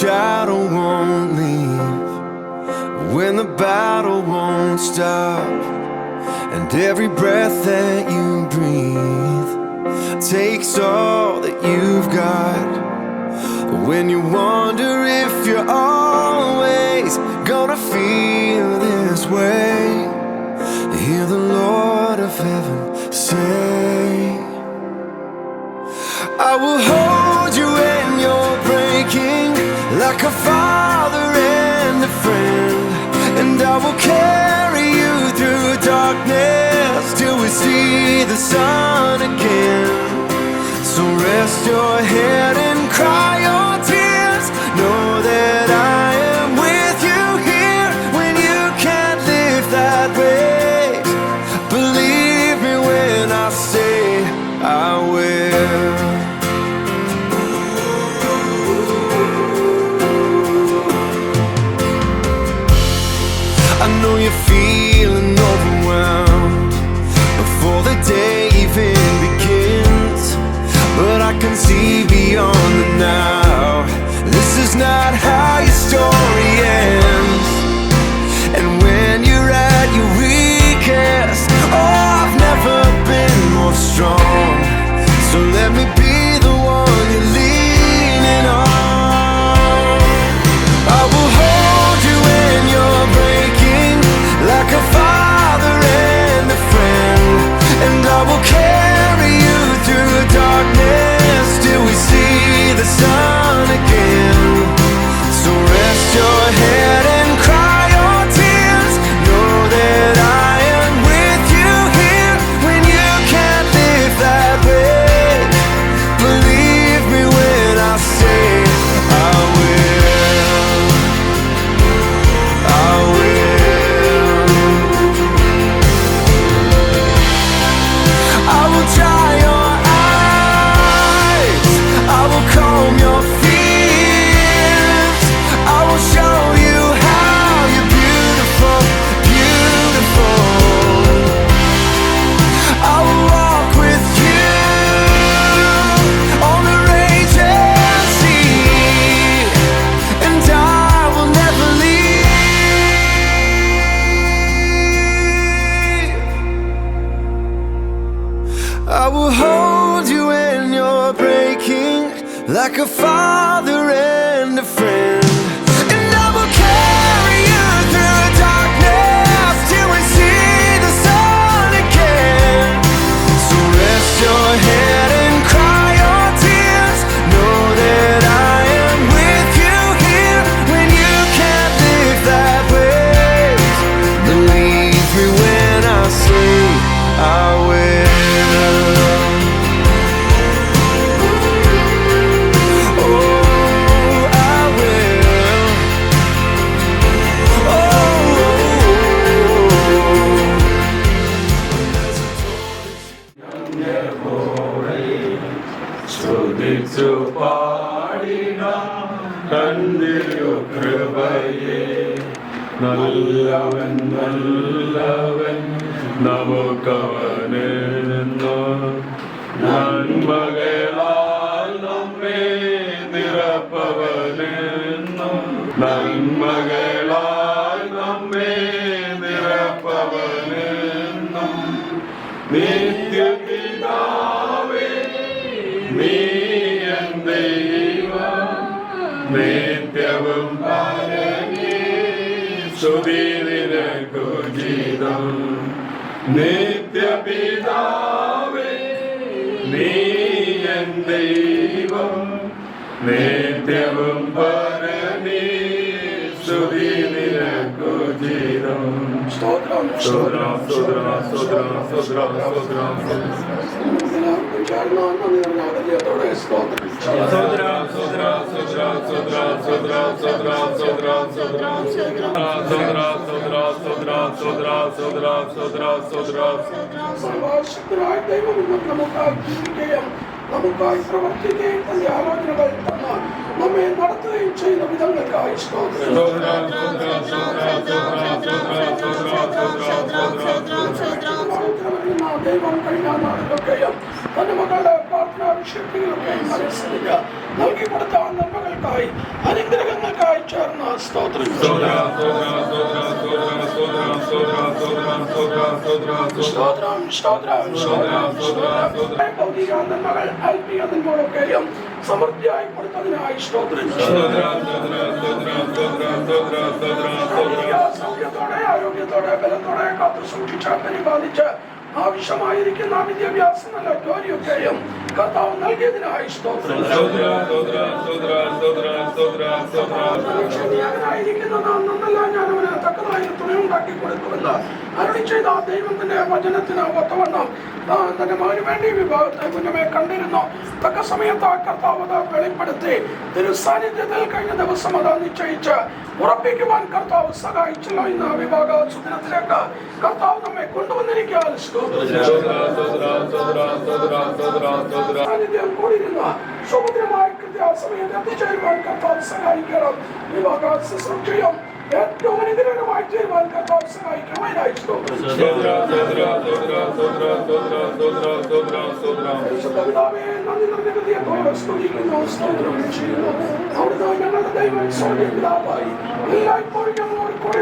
shadow won't leave, when the battle won't stop, and every breath that you breathe takes all that you've got. When you wonder if you're always gonna feel this way, hear the Lord of heaven say, I will hold you when you're breaking, like a father and a friend, and I will carry you through darkness till we see the sun again. So rest your head and cry your tears, know that I am with you here when you can't live that way. Believe me when I say I will. I know you're feeling overwhelmed before the day even begins, but I can see beyond the now. This is not how your story ends. And when you're at your weakest, oh, I've never been more strong. So let me be the one you're leaning on. I will hold you when you're breaking, like a father and a friend, and I will carry you through darkness till we see the sun again. So rest your head and cry your tears, know that I am with you here when you can't live that way. Believe me when I say I will. I will. I will dry your eyes, I will calm your fears, I will show you how you're beautiful, beautiful. I will walk with you on the raging sea, and I will never leave. I will hold you when you're breaking, like a father and a friend, and I will carry you through darkness till we see the sun again. So rest your head and cry your tears, know that I am with you here when you can't live that way. Believe me when I say I will. സ്തുതിച്ചു പാടിനാം കണ്ടിരു കൃപയെ, നല്ലവൻ നല്ലവൻ നമുക്കവനെന്നു, നന്മകളാൽ നമ്മെ നിറപ്പവനെന്നു, നന്മകളാൽ നമ്മെ നിറപ്പവനെന്നു. നിത്യപിതാവേ നീ N ദൈവം, നിത്യവും പരനേ സ്തുതി നിനക്കു ഗീതം. നിത്യപിതാവേ നീ എൻ ദൈവം, നിത്യവും പരനേ സ്തുതി നിനക്കു ഗീതം. സ്തോത്രം സ്തോത്രം സ്തോത്രം സ്തോത്രം സ്തോത്രം സ്തോത്രം സർവശക്തനായ ദൈവം നമുക്കായി ജീവിക്കുകയും നമുക്കായി പ്രവർത്തിക്കുകയും തന്റെ ആലോചനകൾ തന്ന് നമ്മെ നടത്തുകയും ചെയ്യുന്ന വിധങ്ങൾക്കായി ദൈവം കഴിഞ്ഞ നാളിലൊക്കെയും തന്റെ മക്കളുടെ പ്രാർത്ഥനാ വിഷയത്തിലൊക്കെയും മനസ്സിലില്ല നൽകി കൊടുത്ത നന്മകൾക്കായി അനുഗ്രഹ സ്തോത്രം. ഭൗതിക നന്മകൾ ആത്മീയ നന്മകളൊക്കെയും സമൃദ്ധിയായി കൊടുത്തതിനായി സ്തോത്രം. സൗഖ്യത്തോടെ ആരോഗ്യത്തോടെ ബലത്തോടെ കാത്തു സൂക്ഷിച്ച് പരിപാലിച്ച് ആവശ്യമായിരിക്കുന്ന വിദ്യാഭ്യാസം നല്ല ജോലിയൊക്കെയും കർത്താവ് നൽകിയതിനായി സ്തോത്രം. ക്ഷണിയാകനായിരിക്കുന്ന നാം നന്നല്ല ഞാൻ അവന് തക്കതായ തുണയുണ്ടാക്കി കൊടുക്കുമെന്ന് അരുളി ചെയ്ത ദൈവത്തിന്റെ വചനത്തിന് ഒത്തവണ്ണം തന്റെ മകന് വേണ്ടി വിഭാഗത്തെ മുന്നമേ കണ്ടിരുന്നു. തക്ക സമയത്ത് കർത്താവ് അത് വെളിപ്പെടുത്തി തിരു സാന്നിധ്യത്തിൽ കഴിഞ്ഞ ദിവസം അത് നിശ്ചയിച്ച് ഉറപ്പിക്കുവാൻ കർത്താവ് സഹായിച്ചല്ലോ. ഇന്ന് വിഭാഗ സുദിനത്തിലേക്ക് കർത്താവ് നമ്മെ കൊണ്ടുവന്നിരിക്കാൻ സാന്നിധ്യം കൂടിയിരുന്ന സുഭദ്രമായ കൃത്യസമയത്ത് എത്തിച്ചേരുവാൻ കർത്താവ് സഹായിക്കണം. വിഭാഗ ശുശ്രൂഷയും ഏറ്റവും അനുഗ്രഹമായി തീരുവാൻ കർത്താവ് സഹായിക്കണമായി അവിടുന്ന് ഞങ്ങളുടെ ദൈവം സ്വർഗ്ഗപിതാവായി എല്ലായ്പ്പോഴും ഞങ്ങളോട് കൂടെ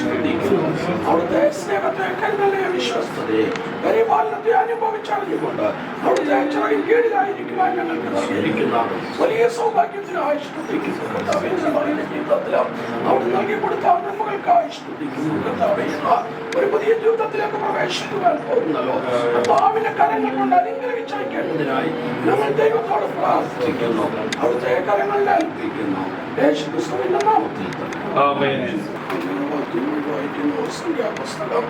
ശ്രദ്ധിക്കുന്നു. അവിടുത്തെ സ്നേഹത്തെ കരുതലെ വിശ്വസ്തതയെ പരിപാലനത്തെ അനുഭവിച്ചറിഞ്ഞുകൊണ്ട് അവിടുത്തെ ചിറകിൻ കീഴിലായിരിക്കുവാൻ ഞങ്ങൾക്ക് നൽകിയിരിക്കുന്ന വലിയ സൗഭാഗ്യത്തിനായി ശ്രദ്ധിക്കുന്നു. കർത്താവേ, ജീവിതത്തിലും അവിടെ നൽകി കൊടുത്ത നന്മകൾക്കായി ശ്രദ്ധിക്കുന്നു. കർത്താവേ, ഒരു പുതിയ ജീവിതത്തിലേക്ക് പ്രവേശിക്കുവാൻ പോകുന്നല്ലോ. കർത്താവിന്റെ കരങ്ങൾ കൊണ്ട് അനുഗ്രഹിച്ചയക്കേണ്ടതിനായി ഞങ്ങൾ ദൈവത്തോട് പ്രാർത്ഥിക്കുന്നു. അവിടുത്തെ കരങ്ങളിൽ ഏൽപ്പിക്കുന്നു. യേശുക്രിസ്തുവിന്റെ നാമത്തിൽ സംഖ്യാപുസ്തകം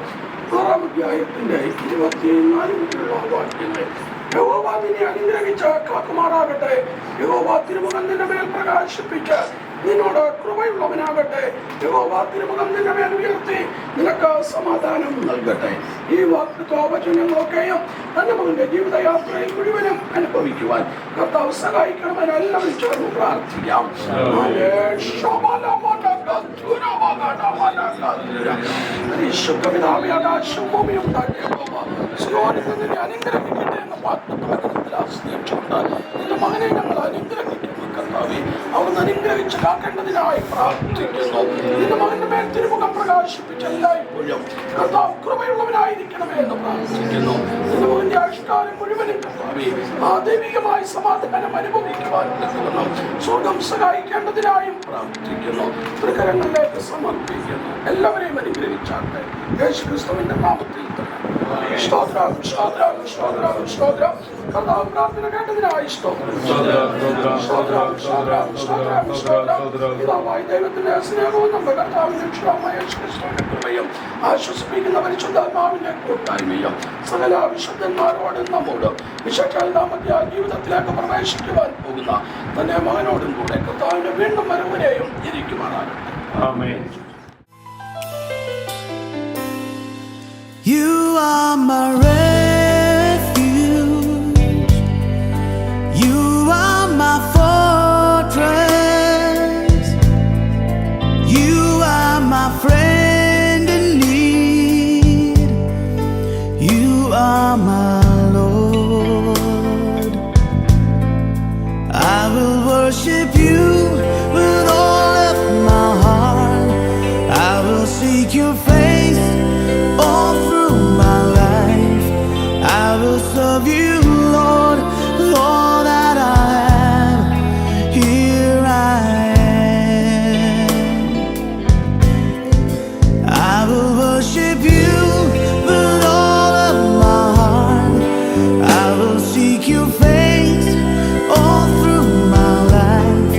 6-ാം അധ്യായത്തിന്റെ 24 വാക്യങ്ങൾ. യഹോവ നിന്നെ അനുഗ്രഹിച്ച് കാക്കുമാറാകട്ടെ. യഹോവ തിരുമുഖം നിന്റെ മേൽ പ്രകാശിപ്പിച്ച് നിന്നോട് കൃപയുള്ളവനാകട്ടെ. യഹോവ തിരുമുഖം നിന്റെ മേൽ ഉയർത്തി നിനക്ക് സമാധാനം നൽകട്ടെ. ഈ വാഗ്ദത്തവചനങ്ങളൊക്കെയും തന്റെ മകന്റെ ജീവിതയാത്രയിൽ മുഴുവനും അനുഭവിക്കുവാൻ കർത്താവ് സഹായിക്കണമെന്ന് എല്ലാവരും ചേർന്ന് പ്രാർത്ഥിക്കാം. പിതാവേ, ആകാശം ഭൂമിയും ഉണ്ടാക്കിയ നിന്നെ അനുഗ്രഹിക്കട്ടെ എന്ന വാഗ്ദത്തവചനത്തിൽ ആശ്രയിച്ചുകൊണ്ട് നിന്റെ മകനെ ഞങ്ങൾ അനുഗ്രഹിക്കുന്നു. കർത്താവേ, അവിടുന്ന് അനുഗ്രഹിച്ച് കാക്കേണ്ടതിനായി പ്രാർത്ഥിക്കുന്നു. നിന്റെ മകന്റെ മേൽ തിരുമുഖം പ്രകാശിപ്പിച്ച എല്ലായ്പ്പോഴും കർത്താവ് കൃപയുള്ളവനായിരിക്കണമേ എന്ന് പ്രാർത്ഥിക്കുന്നു. നിന്റെ മകന്റെ ആയുഷ്കാലം മുഴുവനും കർത്താവേ ആ ദൈവികമായ സമാധാനം അനുഭവിക്കുവാൻ സ്വർഗം സഹായിക്കേണ്ടതിനായും പ്രാർത്ഥിക്കുന്നു. തൃക്കരങ്ങളിലേക്ക് സമർപ്പിക്കുന്നു. എല്ലാവരെയും അനുഗ്രഹിച്ചാട്ടെ. യേശുക്രിസ്തുവിന്റെ നാമത്തിൽ തന്നെ. സ്തോത്രം, സ്തോത്രം, സ്തോത്രം, സ്തോത്രം. കർത്താവ് പ്രാർത്ഥന കേട്ടതിനായി സ്തോത്രം. പിതാവായ ദൈവത്തിന്റെ സ്നേഹവും നമ്മുടെ കർത്താവിന്റെ രക്ഷിതാവായ യേശുക്രിസ്തുവിന്റെ കൃപയും ആശ്വസിപ്പിക്കുന്ന പരിശുദ്ധാത്മാവിന്റെ കൂട്ടായ്മയും സകല വിശുദ്ധന്മാരോടും നമ്മോടും വിശേഷാൽ നാമത്തെ ജീവിതത്തിലേക്ക് പ്രവേശിക്കുവാൻ പോകുന്ന തന്റെ മകനോടും കൂടെ കർത്താവിന്റെ വീണ്ടും വരവരെയും ഇരിക്കുമാറാകട്ടെ. ആമേൻ. You are my refuge. You are my fortress. You are my friend in need. You are my Lord. I will worship you with all of my heart. I will seek your face all through my life. I will serve you, Lord, with all that I am. Here I am. I will worship you with all of my heart. I will seek your face all through my life.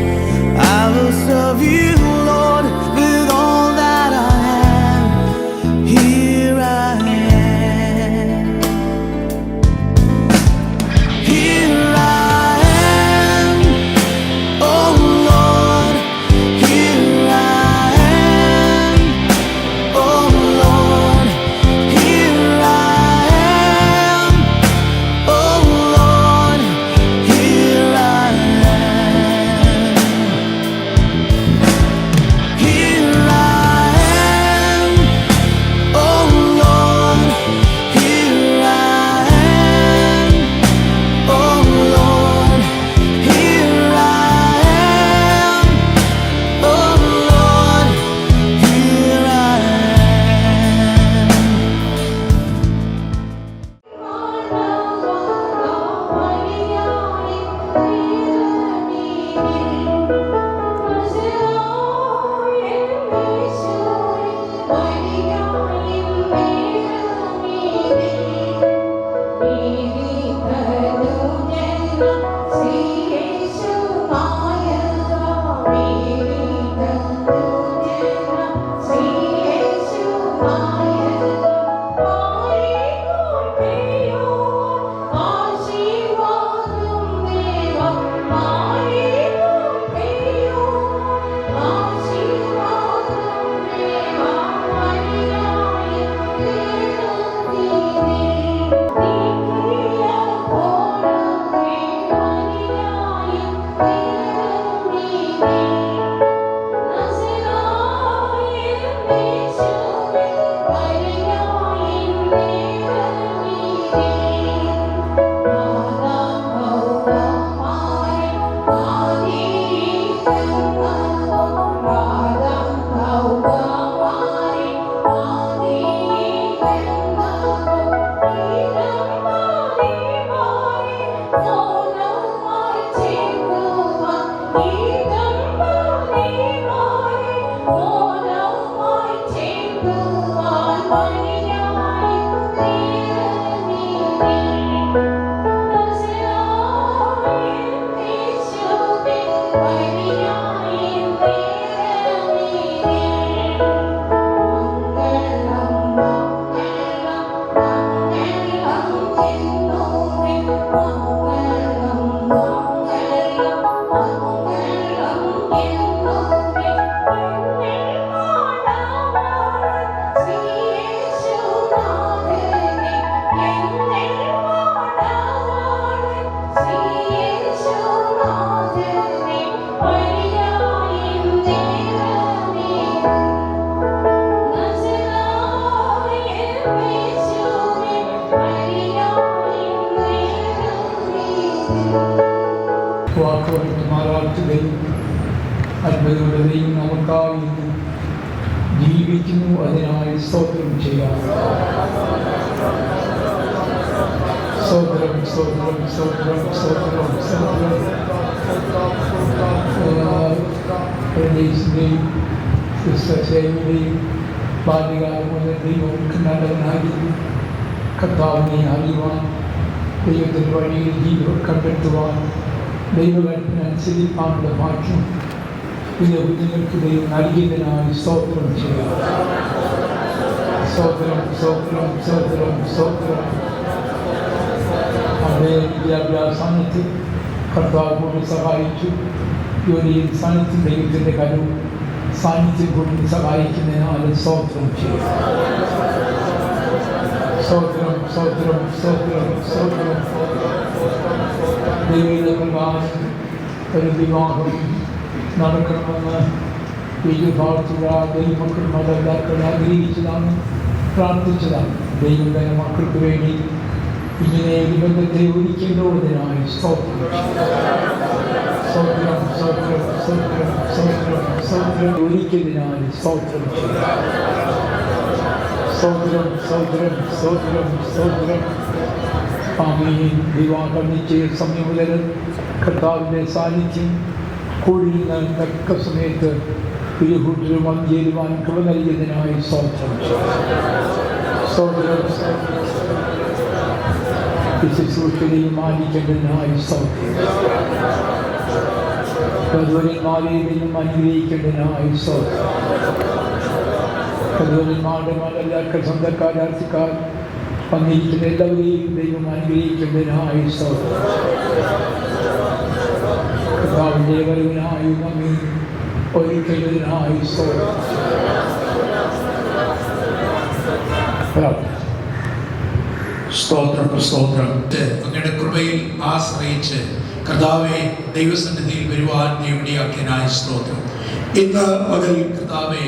I will serve you, Lord, with all that I am. Here I am. Here I am. Oh Lord, here I am. Oh Lord, here I am. Oh Lord, വാക്കുമാറാത്തതയും അത്ഭുതങ്ങളുടെയും നമുക്കായി ജീവിക്കുന്നു. അതിനായി സ്തോത്രം ചെയ്യാം. സ്തോത്രം സ്തോത്രം സ്തോത്രം സ്തോത്രം സ്തോത്രം. പ്രദേശിൻ്റെയും ക്രിസ്തസേവയുടെയും ബാല്യകാലം മുതൽ ദൈവം നടനായിരുന്നു. കർത്താവിനെ അറിയുവാൻ, ദൈവത്തിൻ്റെ വഴിയിൽ ജീവിതം കണ്ടെത്തുവാൻ, ദൈവകൽപ്പന അനുസരിക്കാനുള്ള ഭാഗ്യം ഇത് കുഞ്ഞുങ്ങൾക്ക് ദൈവം നൽകിയതിനായി സ്തോത്രം ചെയ്യാം. സ്തോത്രം സ്തോത്രം സ്തോത്രം സ്തോത്രം. അവിടെ വിദ്യാഭ്യാസത്തിൽ കർത്താവ് കൊണ്ട് സഹായിച്ചു. ജോലിയിൽ സാന്നിധ്യം ദൈവത്തിൻ്റെ കരവും സാന്നിധ്യം കൊണ്ട് സഹായിക്കുന്നതിനാൽ സ്തോത്രം ചെയ്യാം. സ്തോത്രം സ്തോത്രം സ്തോത്രം സ്തോത്രം. ദൈവപ്രകാരം ഒരു വിവാഹം നടക്കണമെന്ന് ദൈവഭാഗത്തുള്ള ദൈവമക്കൾ മാതാപിതാക്കൾ ആഗ്രഹിച്ചതാണ്, പ്രാർത്ഥിച്ചതാണ്. ദൈവം തന്നെ മക്കൾക്ക് വേണ്ടി ഇങ്ങനെ ഒരു ബന്ധത്തെ ഒരുക്കേണ്ടതിനായി സ്തോത്രം സ്തോത്രം സ്തോത്രം സ്തോത്രം സ്തോത്രം സ്തോത്രം. ഒരുക്കിയതിനായി സ്തോത്രം സ്തോത്രം സ്തോത്രം സ്തോത്രം സ്തോത്രം. ആമേൻ. വിവാഹം നിശ്ചയ സമയം മുതൽ കർത്താവിൻ്റെ സാന്നിധ്യം കൂടിയിരുന്ന തക്ക സമയത്ത് ഇരുകൂട്ടരും വന്നുചേരുവാൻ കൃപ നൽകിയതിനായി സ്തോത്രം സ്തോത്രം. ശുശ്രൂഷയും മാനിക്കേണ്ടതിനായി സ്തോത്രം. പ്രചോദന്മാരെയും അനുഗ്രഹിക്കേണ്ടതിനായി സ്തോത്രം. പ്രചോദന്മാരുടെ മാതാപിതാക്കൾ, സ്വന്തക്കാർ, ആർത്തിക്കാർ വന്നിരിക്കുന്ന എല്ലാവരെയും ദൈവം അനുഗ്രഹിക്കേണ്ടതിനായി സ്തോത്രം. കർത്താവിൻ്റെ വരവിനായി നമ്മെ ഒരുക്കുന്നതിനായി സ്തോത്രം. സ്തോത്രം സ്തോത്രം. അങ്ങയുടെ കൃപയിൽ ആശ്രയിച്ച് കർത്താവെ ദൈവസന്നിധിയിൽ വരുവാൻ ദൈവടിയാക്കിയതിനായി സ്തോത്രം. ഇന്ന് പകൽ കർത്താവെ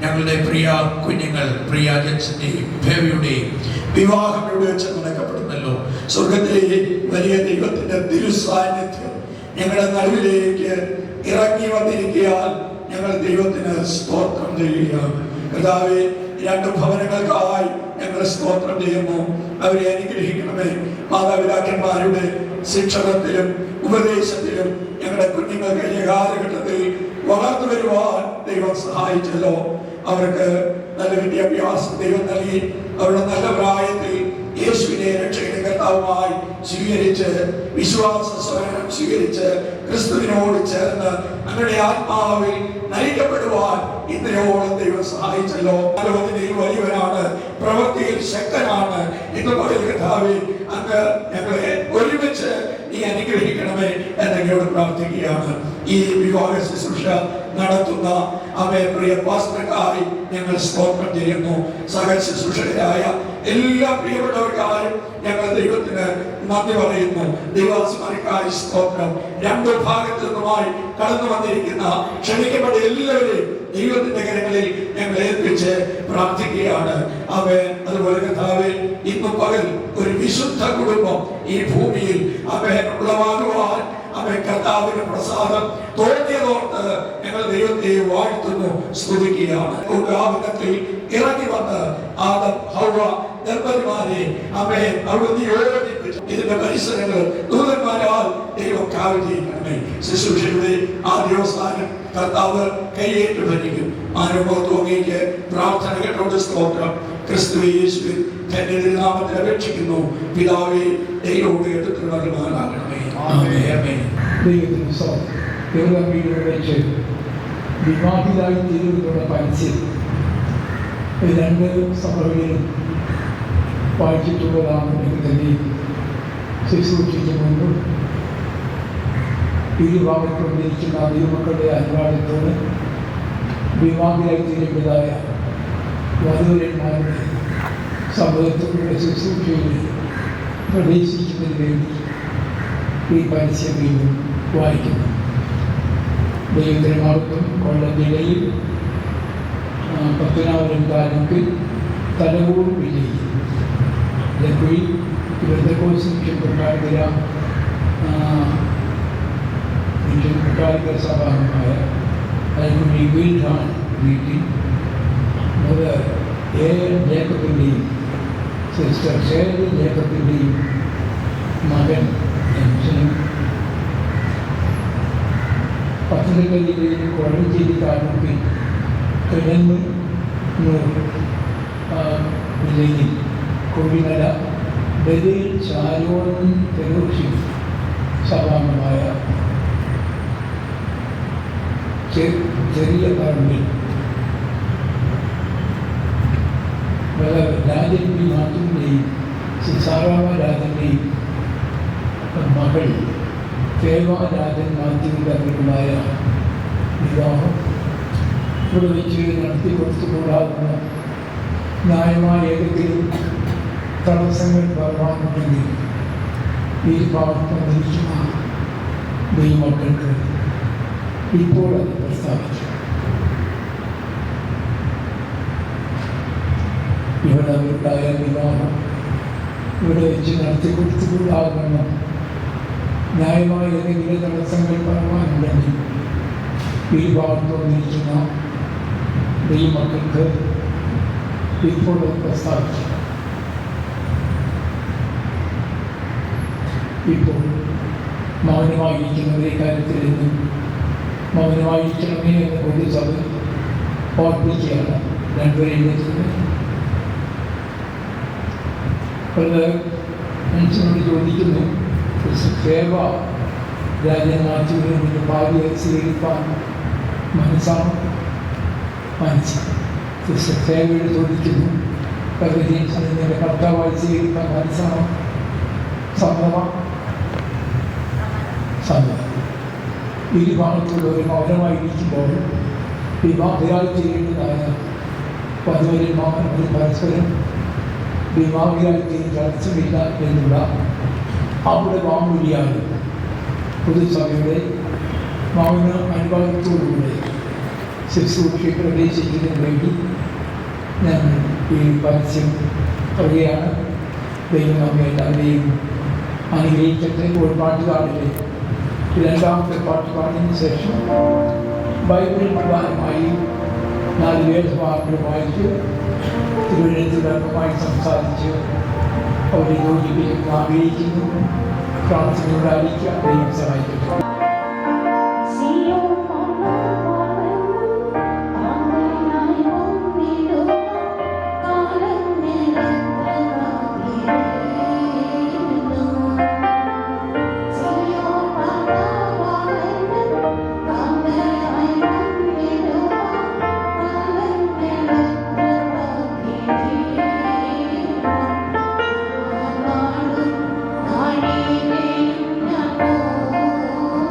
ഞങ്ങളുടെ പ്രിയ കുഞ്ഞുങ്ങൾ, പ്രിയ ജൻസിൻ്റെയും ഭേവയുടെയും വിവാഹം ഇവിടെ വെച്ച് നടക്കപ്പെടുന്നല്ലോ. സ്വർഗത്തിലെ വലിയ ദൈവത്തിൻ്റെ തിരുസാന്നിധ്യം ഞങ്ങളുടെ നടുവിലേക്ക് ഇറങ്ങി വന്നിരിക്കാൻ ഞങ്ങൾ ദൈവത്തിന് സ്തോത്രം ചെയ്യുകയാണ്. കർത്താവെ, രണ്ട് ഭവനങ്ങൾക്കായി ഞങ്ങൾ സ്തോത്രം ചെയ്യുന്നു. അവരെ അനുഗ്രഹിക്കണമേ. മാതാപിതാക്കന്മാരുടെ ശിക്ഷണത്തിലും ഉപദേശത്തിലും ഞങ്ങളുടെ കുഞ്ഞുങ്ങൾ കഴിഞ്ഞ കാലഘട്ടത്തിൽ വളർന്നു വരുവാൻ ദൈവം സഹായിച്ചല്ലോ. അവർക്ക് നല്ല വിദ്യാഭ്യാസം ദൈവം നൽകി. അവരുടെ നല്ല പ്രായത്തിൽ യേശുവിനെ രക്ഷകനും കർത്താവുമായി സ്വീകരിച്ച്, വിശ്വാസ സ്വയം സ്വീകരിച്ച്, ക്രിസ്തുവിനോട് ചേർന്ന് അങ്ങയുടെ ആത്മാവിൽ നയിക്കപ്പെടുവാൻ ഇന്നയോളം ദൈവം സഹായിച്ചല്ലോ. ആലോചനയിൽ വലിയവനാണ്, പ്രവൃത്തിയിൽ ശക്തനാണ്. ഇന്ന് പകൽ കർത്താവേ, അങ്ങ് ഞങ്ങളെ ഒരുമിച്ച് നീ അനുഗ്രഹിക്കണമേ എന്നങ്ങയോട് പ്രാർത്ഥിക്കുകയാണ്. ഈ വിവാഹ ശുശ്രൂഷ നടത്തുന്ന അവയെ പ്രിയ പാസ്റ്റർക്കായി ഞങ്ങൾ സ്തോത്രം ചെയ്യുന്നു. സഹ ശുശ്രൂഷകരായ എല്ലാ പ്രിയപ്പെട്ടവർക്കായും ഞങ്ങൾ ദൈവത്തിന് നന്ദി പറയുന്നു. ദൈവാസ്മാർക്കായി സ്തോത്രം. രണ്ടു ഭാഗത്തു നിന്നുമായി കടന്നു വന്നിരിക്കുന്ന ക്ഷണിക്കപ്പെട്ട എല്ലാവരെയും ദൈവത്തിന്റെ കരങ്ങളിൽ ഞങ്ങൾ ഏൽപ്പിച്ച് പ്രാർത്ഥിക്കുകയാണ്. അവൻ അതുപോലെ കർത്താവേ, ഇന്നു പകൽ ഒരു വിശുദ്ധ കുടുംബം ഈ ഭൂമിയിൽ അവൻ ഉളവാകുവാൻ അവൻ കർത്താവിന്റെ പ്രസാദം തോന്നിയതോർത്ത് ഞങ്ങൾ ദൈവത്തെ വാഴ്ത്തുന്നു, സ്തുതിക്കുകയാണ്. ഉദാഹരണത്തിൽ ഇറങ്ങി വന്ന് ആദം ഹൗവ ദമ്പതിമാരെ അവൻ അവിടുന്ന് യോജിപ്പിച്ചു. ഇതിന്റെ പരിസരങ്ങൾ ദൂതന്മാരാൽ ദൈവം കാവൽ ചെയ്യണമേ. ശുശ്രൂഷയുടെ ആദ്യവസാനം കർത്താവ് കൈയേറ്റു ഭരിക്കും. ആരോഗ്യത്തോങ്ങേക്ക് പ്രാർത്ഥന കേട്ടോട് സ്തോത്രം. ക്രിസ്തു യേശുവിൻ തന്റെ നാമത്തിൽ അപേക്ഷിക്കുന്നു. പിതാവേ, ദൈവത്തോട് കേട്ടിട്ടുള്ളവരുമാകണമേ. ദൈവത്തിന് സ്തോത്രം. വെച്ച് വിവാഹിതായി തീരുവനുള്ള പരസ്യം രണ്ട് സഭകളിലും വായിച്ചിട്ടുള്ളതാണ്. എന്ന് തന്നെ ശുശ്രൂഷിക്കുന്നുണ്ട്. ഇരുഭാഗത്തുകൊണ്ടിരിക്കുന്ന ദൈവമക്കളുടെ അനുവാദത്തോട് വിവാഹിതായി തീരുന്നതായ വധൂരന്മാരുടെ സമൂഹത്തിലുള്ള ശുശ്രൂഷയിൽ പ്രവേശിക്കുന്നതിന് വേണ്ടി ഈ പരസ്യം വായിക്കുന്നു. ദൈവത്തിന് മഹത്വം. കൊല്ലം ജില്ലയിൽ പത്തനാപുരം താലൂക്കിൽ തലവൂർ വിജയി ലക്കുഴി പെന്തക്കോസ്ത് ഗ്രാമം കുട്ടാലിക്ക സഭാംഗമായ അല്ലെങ്കിൽ റിബീൽഡാൻ വീട്ടിൽ ബ്രദർ എ ജേക്കബിൻ്റെയും സിസ്റ്റർ ഷേലി ജേക്കബിൻ്റെയും മകൻ ജംഗ്ഷനും പത്തനംതിട്ട ജില്ലയിൽ കോഴഞ്ചേരി താലൂക്കിൽ കിഴങ്ങൂർ ജില്ലയിൽ കൊടിമല ബദീൽ ഷാരോൺ ഫെലോഷിപ്പ് സഭാംഗമായ ചെറിയ പറമ്പിൽ രാജൻ പി മാത്യുവിൻ്റെയും സാറാമ രാജൻ്റെയും മകൾ സേവാരാജൻ മാത്യുവിൻ്റെ തമ്മിലുണ്ടായ വിവാഹം ഇവിടെ വെച്ച് നടത്തി കൊടുത്തുകൂടാകുന്ന ന്യായമായ ഏതെങ്കിലും തടസ്സങ്ങൾ പറയാനുണ്ടെങ്കിൽ ഈ ഭാഗത്ത് വന്നിരിക്കുന്ന ദൈവമക്കൾക്ക് ഇപ്പോൾ അത് പ്രസ്താവിച്ചു. ഇവിടെ അവരുണ്ടായ വിവാഹം ഇവിടെ വെച്ച് നടത്തി കൊടുത്തുകൂടാകുന്ന ന്യായമായ ഏതെങ്കിലും തടസ്സങ്ങൾ പറയാനുണ്ടെങ്കിൽ ഈ ഭാഗത്ത് വന്നിരിക്കുന്ന ദൈവമക്കൾക്ക് ഇപ്പോൾ അത് പ്രസ്താവിച്ചു. ഇപ്പോൾ മൗനമായിരിക്കുന്നവരെ കാര്യത്തിൽ നിന്നും മൗനമായിരിക്കണമേ എന്ന് ഒരു സഭ ഓർപ്പിക്കുകയാണ്. രണ്ടുപേരെയും മനുഷ്യനോട് ചോദിക്കുന്നു, സേവ രാജൻ മാത്യുവിനെ നിന്റെ ഭാര്യയെ സ്വീകരിക്കാൻ മനസ്സാണ്? മനസ്സാണ്. സേവയോട് ചോദിക്കുന്നു, ജെയിംസിനെ നിന്റെ കർത്താവായി സ്വീകരിക്കാൻ മനസ്സാണോ? സമ്മതമാണ്. സമ്മതം. ഈ വിഭാഗത്തിലുള്ളവർ മൗനമായിരിക്കുമ്പോൾ വിവാഹിതരായി ചെയ്യേണ്ടതായ വധുവരന്മാർ അവർ പരസ്പരം വിവാഹിതരായി ചെയ്യുന്ന തടസ്സമില്ല എന്നുള്ള അവിടെ വാമൊഴിയാണ് പൊതുസഭയുടെ മൗന അനുഭവത്തോടുകൂടെ ശുശ്രൂഷയെ പ്രവേശിക്കുന്നതിന് വേണ്ടി ഞങ്ങൾ ഈ പരസ്യം പറയുകയാണ്. ദൈവം നമ്മെ എല്ലാവരെയും അനുഗ്രഹിക്കട്ടെ. ഒരു പാട്ടുകാടിലെ രണ്ടാമത്തെ പാട്ട് പാടിയതിനു ശേഷം ബൈബിൾ പ്രധാനമായി 4 വേദഭാഗങ്ങൾ വായിച്ച് തിരുവനന്തപുരമായി സംസാരിച്ച് അവരെ യോജിപ്പിക്കാൻ ആഗ്രഹിക്കുന്നു. പ്രാർത്ഥനയോടായിരിക്കുക. ദൈവം സഹായിക്കട്ടെ. Oh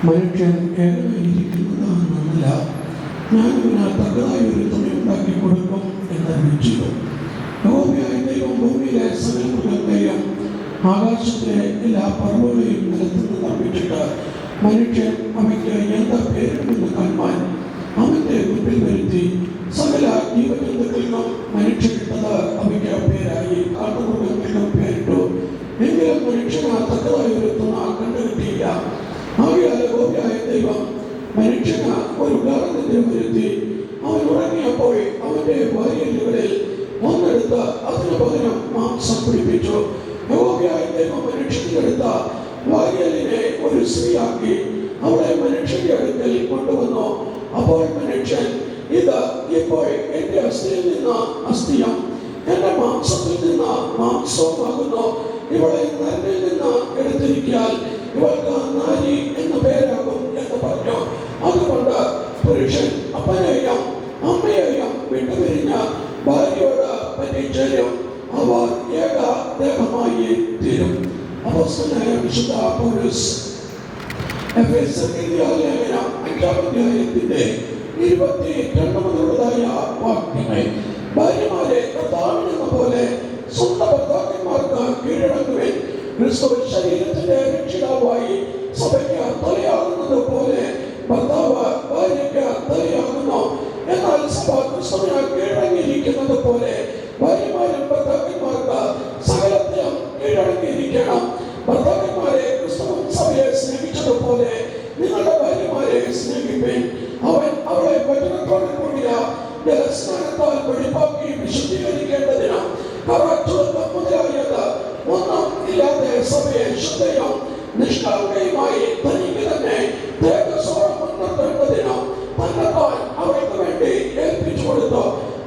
മനുഷ്യൻ ഏകനായിരിക്കുന്നത് നന്നല്ല, ഞാൻ ഇവന് തക്കതായ ഒരു തുണി ഉണ്ടാക്കി കൊടുക്കും എന്നറിയിച്ചു ചെയ്തു. യഹോവയായ ദൈവം ഭൂമിയിലെ സകല മൃഗങ്ങളെയും ആകാശത്തിലെ എല്ലാ പർവ്വതങ്ങളെയും നിലത്തുനിന്ന് നിർമ്മിച്ചിട്ട് മനുഷ്യൻ അവയ്ക്ക് എന്താ പേരിടുമെന്ന് കാണുവാൻ അവന്റെ മുൻപിൽ വരുത്തി. സകല ജീവജന്തുക്കൾക്കും മനുഷ്യനിട്ടത് അവയ്ക്ക് പേരായി. കാട്ടുമൃഗങ്ങൾക്കും പേരിട്ടു. എങ്കിലും മനുഷ്യന് തക്കതായ ഒരു തുണ കണ്ടുകിട്ടിയില്ല. ആകയാൽ യഹോവയായ ദൈവം മനുഷ്യന് ഒരു ഉദാഹരണത്തിന് വരുത്തി. അവൻ ഉറങ്ങിയപ്പോൾ അവന്റെ വാരിയലുകളിൽ ഒന്നെടുത്ത് അതിനു പകരം മാംസം പിടിപ്പിച്ചു. യഹോവയായ ദൈവം മനുഷ്യനെടുത്ത വാരിയലിനെ ഒരു സ്ത്രീയാക്കി അവളെ മനുഷ്യന്റെ അടുക്കൽ കൊണ്ടുവന്നു. അപ്പോൾ മനുഷ്യൻ, ഇത് ഇപ്പോൾ എന്റെ അസ്ഥിയിൽ നിന്ന് അസ്ഥിയും എന്റെ മാംസത്തിൽ നിന്ന് മാംസവുമാകുന്നു. ഇവളെ നരിൽ നിന്ന് എടുത്തിരിക്കാൻ ഇവൾക്ക് നാരി എന്ന പേരാകും എന്ന് പറഞ്ഞു. അതുകൊണ്ട് പുരുഷൻ അപ്പനെയും അമ്മയെയും വിട്ടുപിരിഞ്ഞ ഭാര്യയോട് പറ്റിച്ചേരും, അവർ ഏക ദേഹമായി തീരും. അപ്പോസ്തലനായ വിശുദ്ധ പൗലോസ് എഫെസ്യർക്കെഴുതിയ ലേഖനം 5-ാം അധ്യായത്തിന്റെ 22 മുതലുള്ളതായ വാക്യങ്ങൾ. ഭാര്യമാരെ കർത്താവിനെന്ന പോലെ സ്വന്തം ഭർത്താക്കന്മാർക്ക് കീഴടങ്ങുവിൻ. ക്രിസ്തു ശരീരത്തിന്റെ രക്ഷിതാവായി സഭയ്ക്ക് തലയാകുന്നത് പോലെ ഭർത്താവ് ഭാര്യയ്ക്ക് തലയാകുന്നു. എന്നാൽ സഭ ക്രിസ്തുവിന് കീഴടങ്ങിയിരിക്കുന്നത് പോലെ ഭാര്യമാരും ഭർത്താക്കന്മാർക്ക് സകലത്തെയും കീഴടങ്ങിയിരിക്കണം. ഭർത്താക്കന്മാരെ ക്രിസ്തുവും സഭയെ സ്നേഹിച്ചതുപോലെ നിങ്ങളുടെ ഭാര്യമാരെ സ്നേഹിപ്പിൻ. അവൻ അവളെ വചനത്തോട് കൂടിയ ജലസ്നാനത്താൽ വെളിപ്പാക്കി വിശുദ്ധീകരിക്കേണ്ടതിന് കറാച്ചുവെന്ന് മുതലായത് ഒന്നും ഇല്ലാതെ സഭയെ ശുദ്ധയും നിഷ്കളങ്കയുമായി തനിക്ക് തന്നെ തേജസ്സോടെ മുൻനിർത്തേണ്ടതിന് തന്നെത്താൻ അവൾക്ക് വേണ്ടി ഏൽപ്പിച്ചു കൊടുത്തു.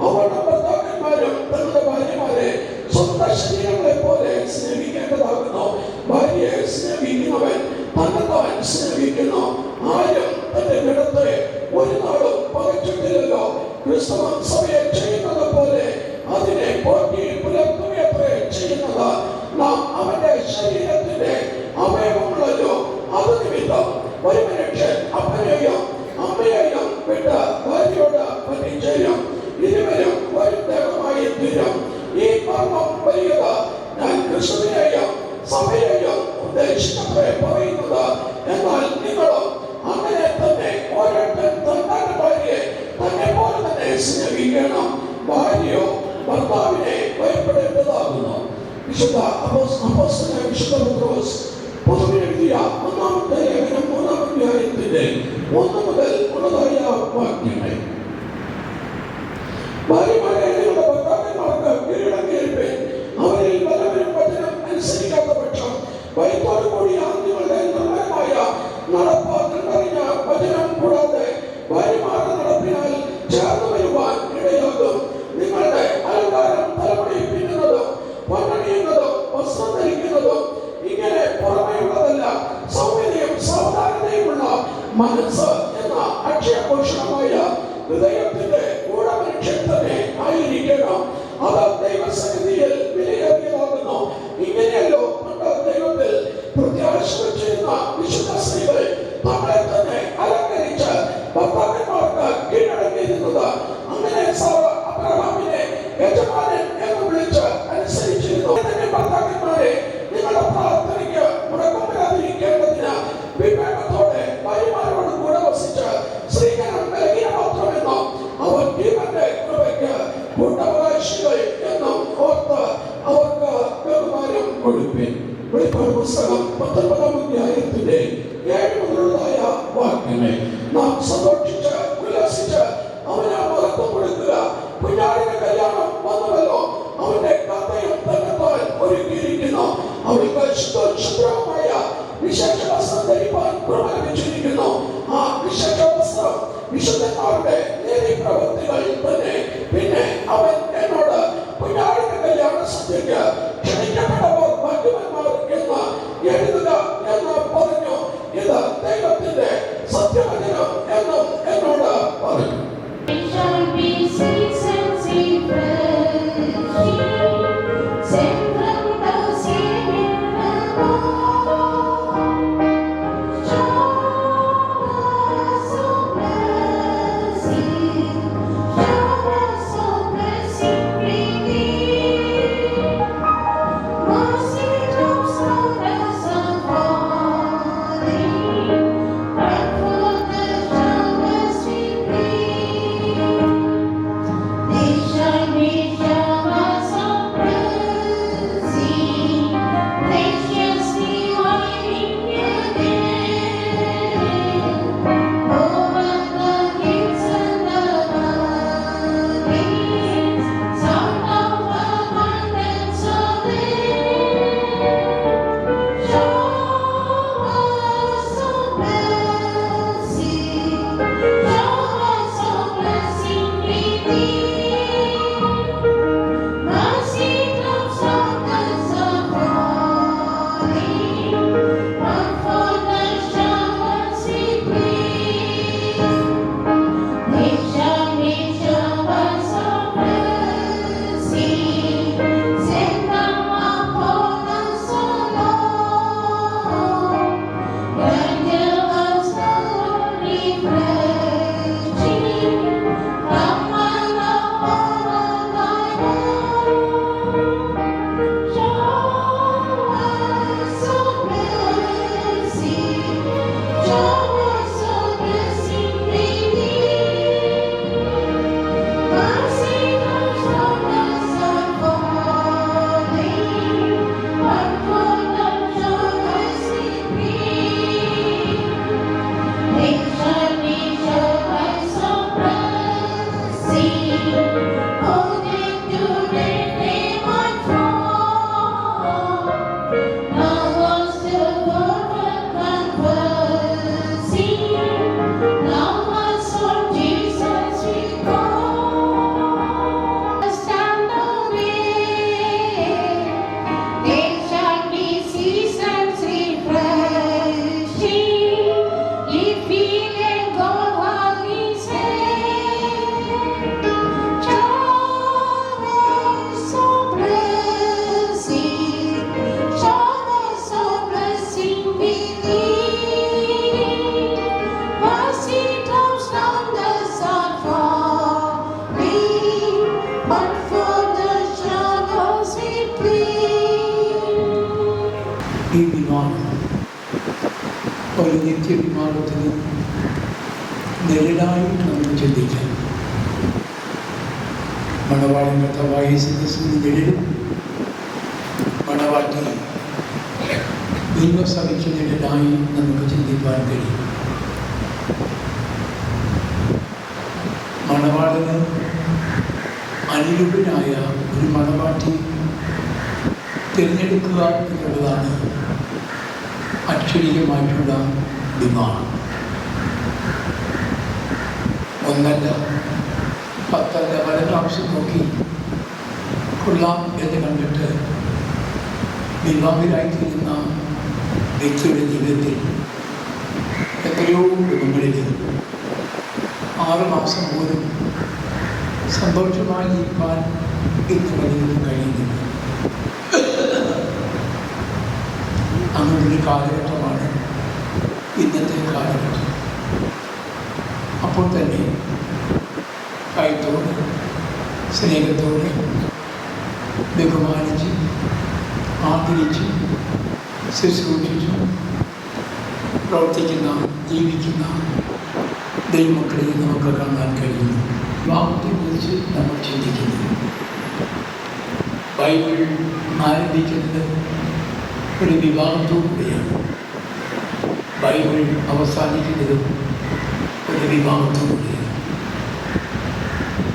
അവളുടെ ഭർത്താക്കന്മാരും തങ്ങളുടെ ഭാര്യമാരെ സ്വന്തം ശരീരങ്ങളെ പോലെ സ്നേഹിക്കേണ്ടതാകുന്നു. ഭാര്യയെ സ്നേഹിക്കുന്നവൻ തന്നെത്താൻ സ്നേഹിക്കുന്നു. ആരും തന്റെ ഗണത്തെ ഒരു നാളും പകച്ചിട്ടില്ലല്ലോ. ക്രിസ്തു സഭയെ ചെയ്യുന്നത് പോലെ അതിനെ പോറ്റി പുലർത്തുകയത്രേ ചെയ്യുന്നത്. നാം അവന്റെ ശരീരത്തിന്റെ അവയവങ്ങളല്ലോ. അത് നിമിത്തം ഒരു മനുഷ്യൻ അപ്പനെയും അമ്മയെയും വിട്ട് ഭാര്യയോട് പറ്റിച്ചേരും, ഇരുവരും ഒരു ദേഹമായി തീരും. ഈ മർമ്മം വലിയത്. ഞാൻ ക്രിസ്തുവിനെയും സഭയെയും ഉദ്ദേശിച്ചത്രേ പറയുന്നത്. എന്നാൽ നിങ്ങളും അങ്ങനെ തന്നെ ഓരോരുത്തൻ തന്റെ ഭാര്യയെ തന്നെ പോലെ തന്നെ സ്നേഹിക്കണം. ഭാര്യയോ ഭർത്താവിനെ ഭയപ്പെടേണ്ടതാകുന്നു. വിശുദ്ധ അപ്പോസ്തലനായ വിശുദ്ധ പത്രോസ് പൊതുവെഴുതിയ 1-ാമത്തെ ലേഖനം 3-ാം അധ്യായത്തിന്റെ 1 മുതൽ ഉള്ളതായ വാക്യങ്ങൾ. ഭാര്യമാരെ നിങ്ങളുടെ ഭർത്താക്കന്മാർക്ക് കീഴടങ്ങിയിരിപ്പീൻ. അവരിൽ വല്ലവരും വചനം അനുസരിക്കാത്ത പക്ഷം ഭയത്തോടു കൂടിയ നിങ്ങളുടെ നിർമ്മലമായ നടപ്പ് കണ്ടറിഞ്ഞ വചനം കൂടാതെ ഭാര്യമാരുടെ നടപ്പിനാൽ ചേർന്ന് വരുവാൻ ഇടയാകും. നിങ്ങളുടെ അലങ്കാരം തലമുടി പിന്നുന്നതും വണ്ണണിയുന്നതും വസ്ത്രം ധരിക്കുന്നതും ഇങ്ങനെ പുറമെയുള്ളതല്ല, സൗമ്യതയും സാവധാനതയുമുള്ള മനസ്സ് എന്ന അക്ഷയഭൂഷണമായ ഹൃദയത്തിന്റെ ഗൂഢമനുഷ്യൻ തന്നെ ആയിരിക്കണം. അത് ദൈവസന്നിധിയിൽ വിലയേറിയതാകുന്നു. ഇങ്ങനെയല്ലോ പണ്ട് ദൈവത്തിൽ പ്രത്യാശ വെച്ചിരുന്ന വിശുദ്ധ സ്ത്രീകൾ നമ്മളെ തന്നെ അലങ്കരിച്ച് ഭർത്താക്കന്മാർക്ക് കീഴടങ്ങിയിരുന്നത്. അങ്ങനെ സാറ അബ്രഹാമിനെ യജമാനൻ എന്ന് വിളിച്ച് അനുസരിച്ചിരുന്നു. തന്നെ ഭർത്താക്കന്മാരെ നിങ്ങളുടെ പ്രാർത്ഥനയ്ക്ക് മുടക്കം വരാതിരിക്കേണ്ടതിന് വിവേകത്തോടെ ഭാര്യമാരോട് കൂടെ വസിച്ച് സ്ത്രീജനം ബലഹീന മാത്രമെന്നും അവർ ജീവന്റെ കൃപയ്ക്ക് കൂട്ടവകാശികൾ എന്നും ഓർത്ത് അവർക്ക് ബഹുമാനം കൊടുപ്പിൻ. വെളിപ്പാട് പുസ്തകം 19-ാം അധ്യായത്തിന്റെ 7 മുതലുള്ളതായ വാക്യങ്ങൾ. നാം സന്തോഷിച്ച് ഉല്ലാസിച്ച് അവന് മഹത്വം കൊടുക്കുക. കുഞ്ഞാടിന്റെ കല്യാണം വന്നുവല്ലോ. അവന്റെ കഥയും തന്നെത്താൻ ഒരുക്കിയിരിക്കുന്നു. അവൾക്ക് ശുദ്ധമായ വിശേഷ വസ്ത്രം ധരിപ്പാൻ കൃപ ലഭിച്ചിരിക്കുന്നു. ആ വിശേഷ വസ്ത്രം വിശുദ്ധന്മാരുടെ നീതി പ്രവൃത്തികൾ തന്നെ. പിന്നെ അവൻ എന്നോട് കുഞ്ഞാടിന്റെ കല്യാണ സന്ധ്യയ്ക്ക് ക്ഷണിക്കപ്പെട്ടവർ ഭാഗ്യവാന്മാർ എന്ന് എഴുതുക എന്ന് പറഞ്ഞു. ഇത് ദൈവത്തിന്റെ സത്യവചനം എന്നും എന്നോട് പറഞ്ഞു. Joy ഈ വിമാനം ഒരു നിത്യവിമാനത്തിന് നിഴലായിട്ട് നമ്മൾ ചിന്തിക്കാം. മണവാളൻ കർത്താവായ യേശുക്രിസ്തുവിന്റെ നിഴലും മണവാട്ടി ദൈവസഭയ്ക്ക് നിഴലായി നമുക്ക് ചിന്തിക്കാൻ കഴിയും. മണവാളന് അനുരൂപനായ ഒരു മണവാട്ടി തിരഞ്ഞെടുക്കുക എന്നുള്ളതാണ് അക്ഷരീയമായിട്ടുള്ള വിമാനം. ഒന്നല്ല, പത്തല്ല, പല പ്രാവശ്യം നോക്കി കൊള്ളാം എന്ന് കണ്ടിട്ട് വിവാഹിതരായിത്തീരുന്ന വ്യക്തിയുടെ ജീവിതത്തിൽ എത്രയോ കുടുംബങ്ങളിൽ 6 മാസം പോലും സന്തോഷമായി ജീവിക്കാൻ ഇന്ന് വലിയൊന്നും കഴിയുന്നില്ല. അങ്ങനൊരു കാലഘട്ടമാണ് ഇന്നത്തെ കാലഘട്ടം. അപ്പോൾ തന്നെ ഭയത്തോടെ സ്നേഹത്തോടെ ബഹുമാനിച്ച് ആദരിച്ച് ശുശ്രൂഷിച്ച് പ്രവർത്തിക്കുന്ന ജീവിക്കുന്ന ദൈവമക്കളെ നമുക്ക് കാണാൻ കഴിയുന്നു. വിവാഹത്തെക്കുറിച്ച് നമ്മൾ ചിന്തിക്കുന്നു. ബൈബിൾ ആരംഭിക്കുന്നത് ഒരു വിവാഹത്തോടുകൂടിയാണ്. ബൈബിൾ അവസാനിക്കുന്നതും ഒരു വിവാഹത്തോടുകൂടിയാണ്.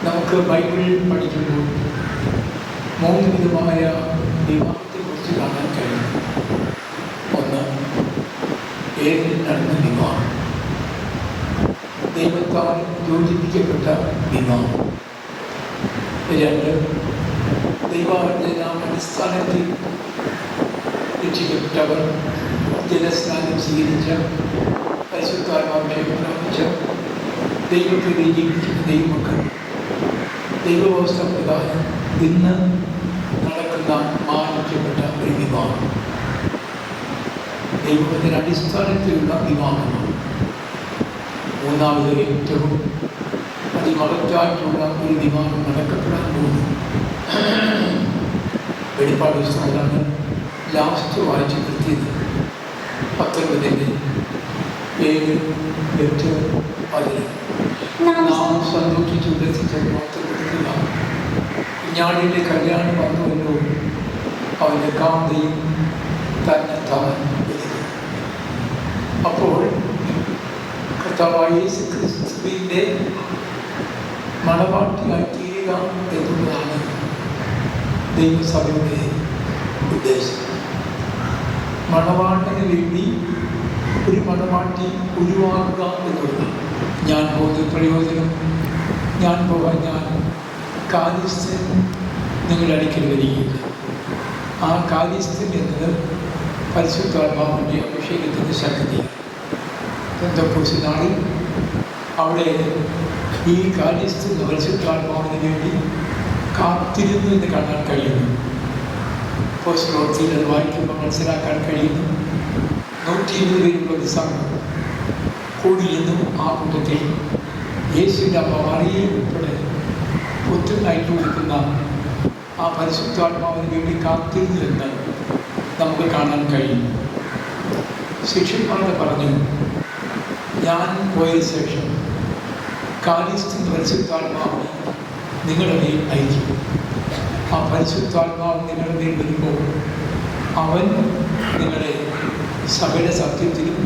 നമുക്ക് ബൈബിൾ പഠിക്കുമ്പോൾ 3 വിധമായ വിവാഹത്തെക്കുറിച്ച് കാണാൻ കഴിയും. ഒന്ന്, ഏതിൽ നടന്ന വിവാഹം, ദൈവത്താൽ യോജിപ്പിക്കപ്പെട്ട വിവാഹം. 2, ദൈവാവർത്തന അടിസ്ഥാനത്തിൽ രക്ഷിക്കപ്പെട്ടവർ ജലസ്നാനം സ്വീകരിച്ച പരിശുദ്ധാത്മാവിനെ പ്രാപിച്ച ദൈവത്തെ ജീവിക്കുന്ന ദൈവമക്കൾ ദൈവവ്യവസ്ഥ പ്രകാരം ഇന്ന് നടക്കുന്ന മാനിക്കപ്പെട്ട ഒരു വിവാഹം ദൈവത്തിൻ്റെ അടിസ്ഥാനത്തിലുള്ള വിവാഹമാണ്. 3ാമത്, ഏറ്റവും അതിമഹത്തായിട്ടുള്ള ഒരു വിവാഹം നടക്കപ്പെടാൻ പോകുന്നു. വെളിപ്പാട് പുസ്തകമാണ് ലാസ്റ്റ് വായിച്ച് നിർത്തിയത്. 19 7, 8, 10 നാം സന്തോഷിച്ച് ഉല്ലസിച്ച മാത്രപ്പെടുത്തില്ല. കുഞ്ഞാടിൻ്റെ കല്യാണം വന്നുവല്ലോ, അവൻ്റെ കാന്തയും തന്നെത്താൻ. അപ്പോൾ കർത്താവായ യേശുക്രിസ്തുവിൻ്റെ മണവാട്ടിയായി തീരുക എന്നുള്ളതാണ് ദൈവസഭയുടെ ഉദ്ദേശം. മണവാട്ടിന് വേണ്ടി ഒരു മണവാട്ടി ഉരുവാക്കുക എന്നുള്ളത്. ഞാൻ പോകുന്ന പ്രയോജനം, ഞാൻ പോകാൻ ഞാൻ കാര്യസ്ഥൻ നിങ്ങളുടെ അടുക്കൽ വരികയില്ല. ആ കാര്യസ്ഥൻ എന്നത് പരിശുദ്ധാത്മാവിൻ്റെ അഭിഷേകത്തിൻ്റെ ശക്തിയാണ്. പെന്തക്കോസ്ത് നാളിൽ അവിടെ ഈ കാര്യസ്ഥൻ പരിശുദ്ധാത്മാവിന് വേണ്ടി കാത്തിരുന്നു എന്ന് കാണാൻ കഴിയുന്നു. പോസ്റ്റ്രോത്തിൽ അത് വായിക്കുമ്പോൾ മനസ്സിലാക്കാൻ കഴിയുന്നു. 120 പേരുള്ള സംഘം കൂടിയിരുന്നും ആ കൂട്ടത്തിൽ യേശുവിൻ്റെ അമ്മ മറിയെ ഉൾപ്പെടെ ഒത്തുനായിട്ട് കൊടുക്കുന്ന ആ പരിശുദ്ധാത്മാവിന് വേണ്ടി കാത്തിരുന്നു എന്ന് നമുക്ക് കാണാൻ കഴിയും. ശിഷ്യന്മാരോട് പറഞ്ഞു, ഞാൻ പോയതിനു ശേഷം കാര്യസ്ഥൻ പരിശുദ്ധാത്മാവിനെ നിങ്ങളുടെ മേൽ അയക്കും. ആ പരിശുദ്ധാത്മാവ് നിങ്ങളുടെ മേൽ വരുമ്പോൾ അവൻ നിങ്ങളെ സകല സത്യത്തിലും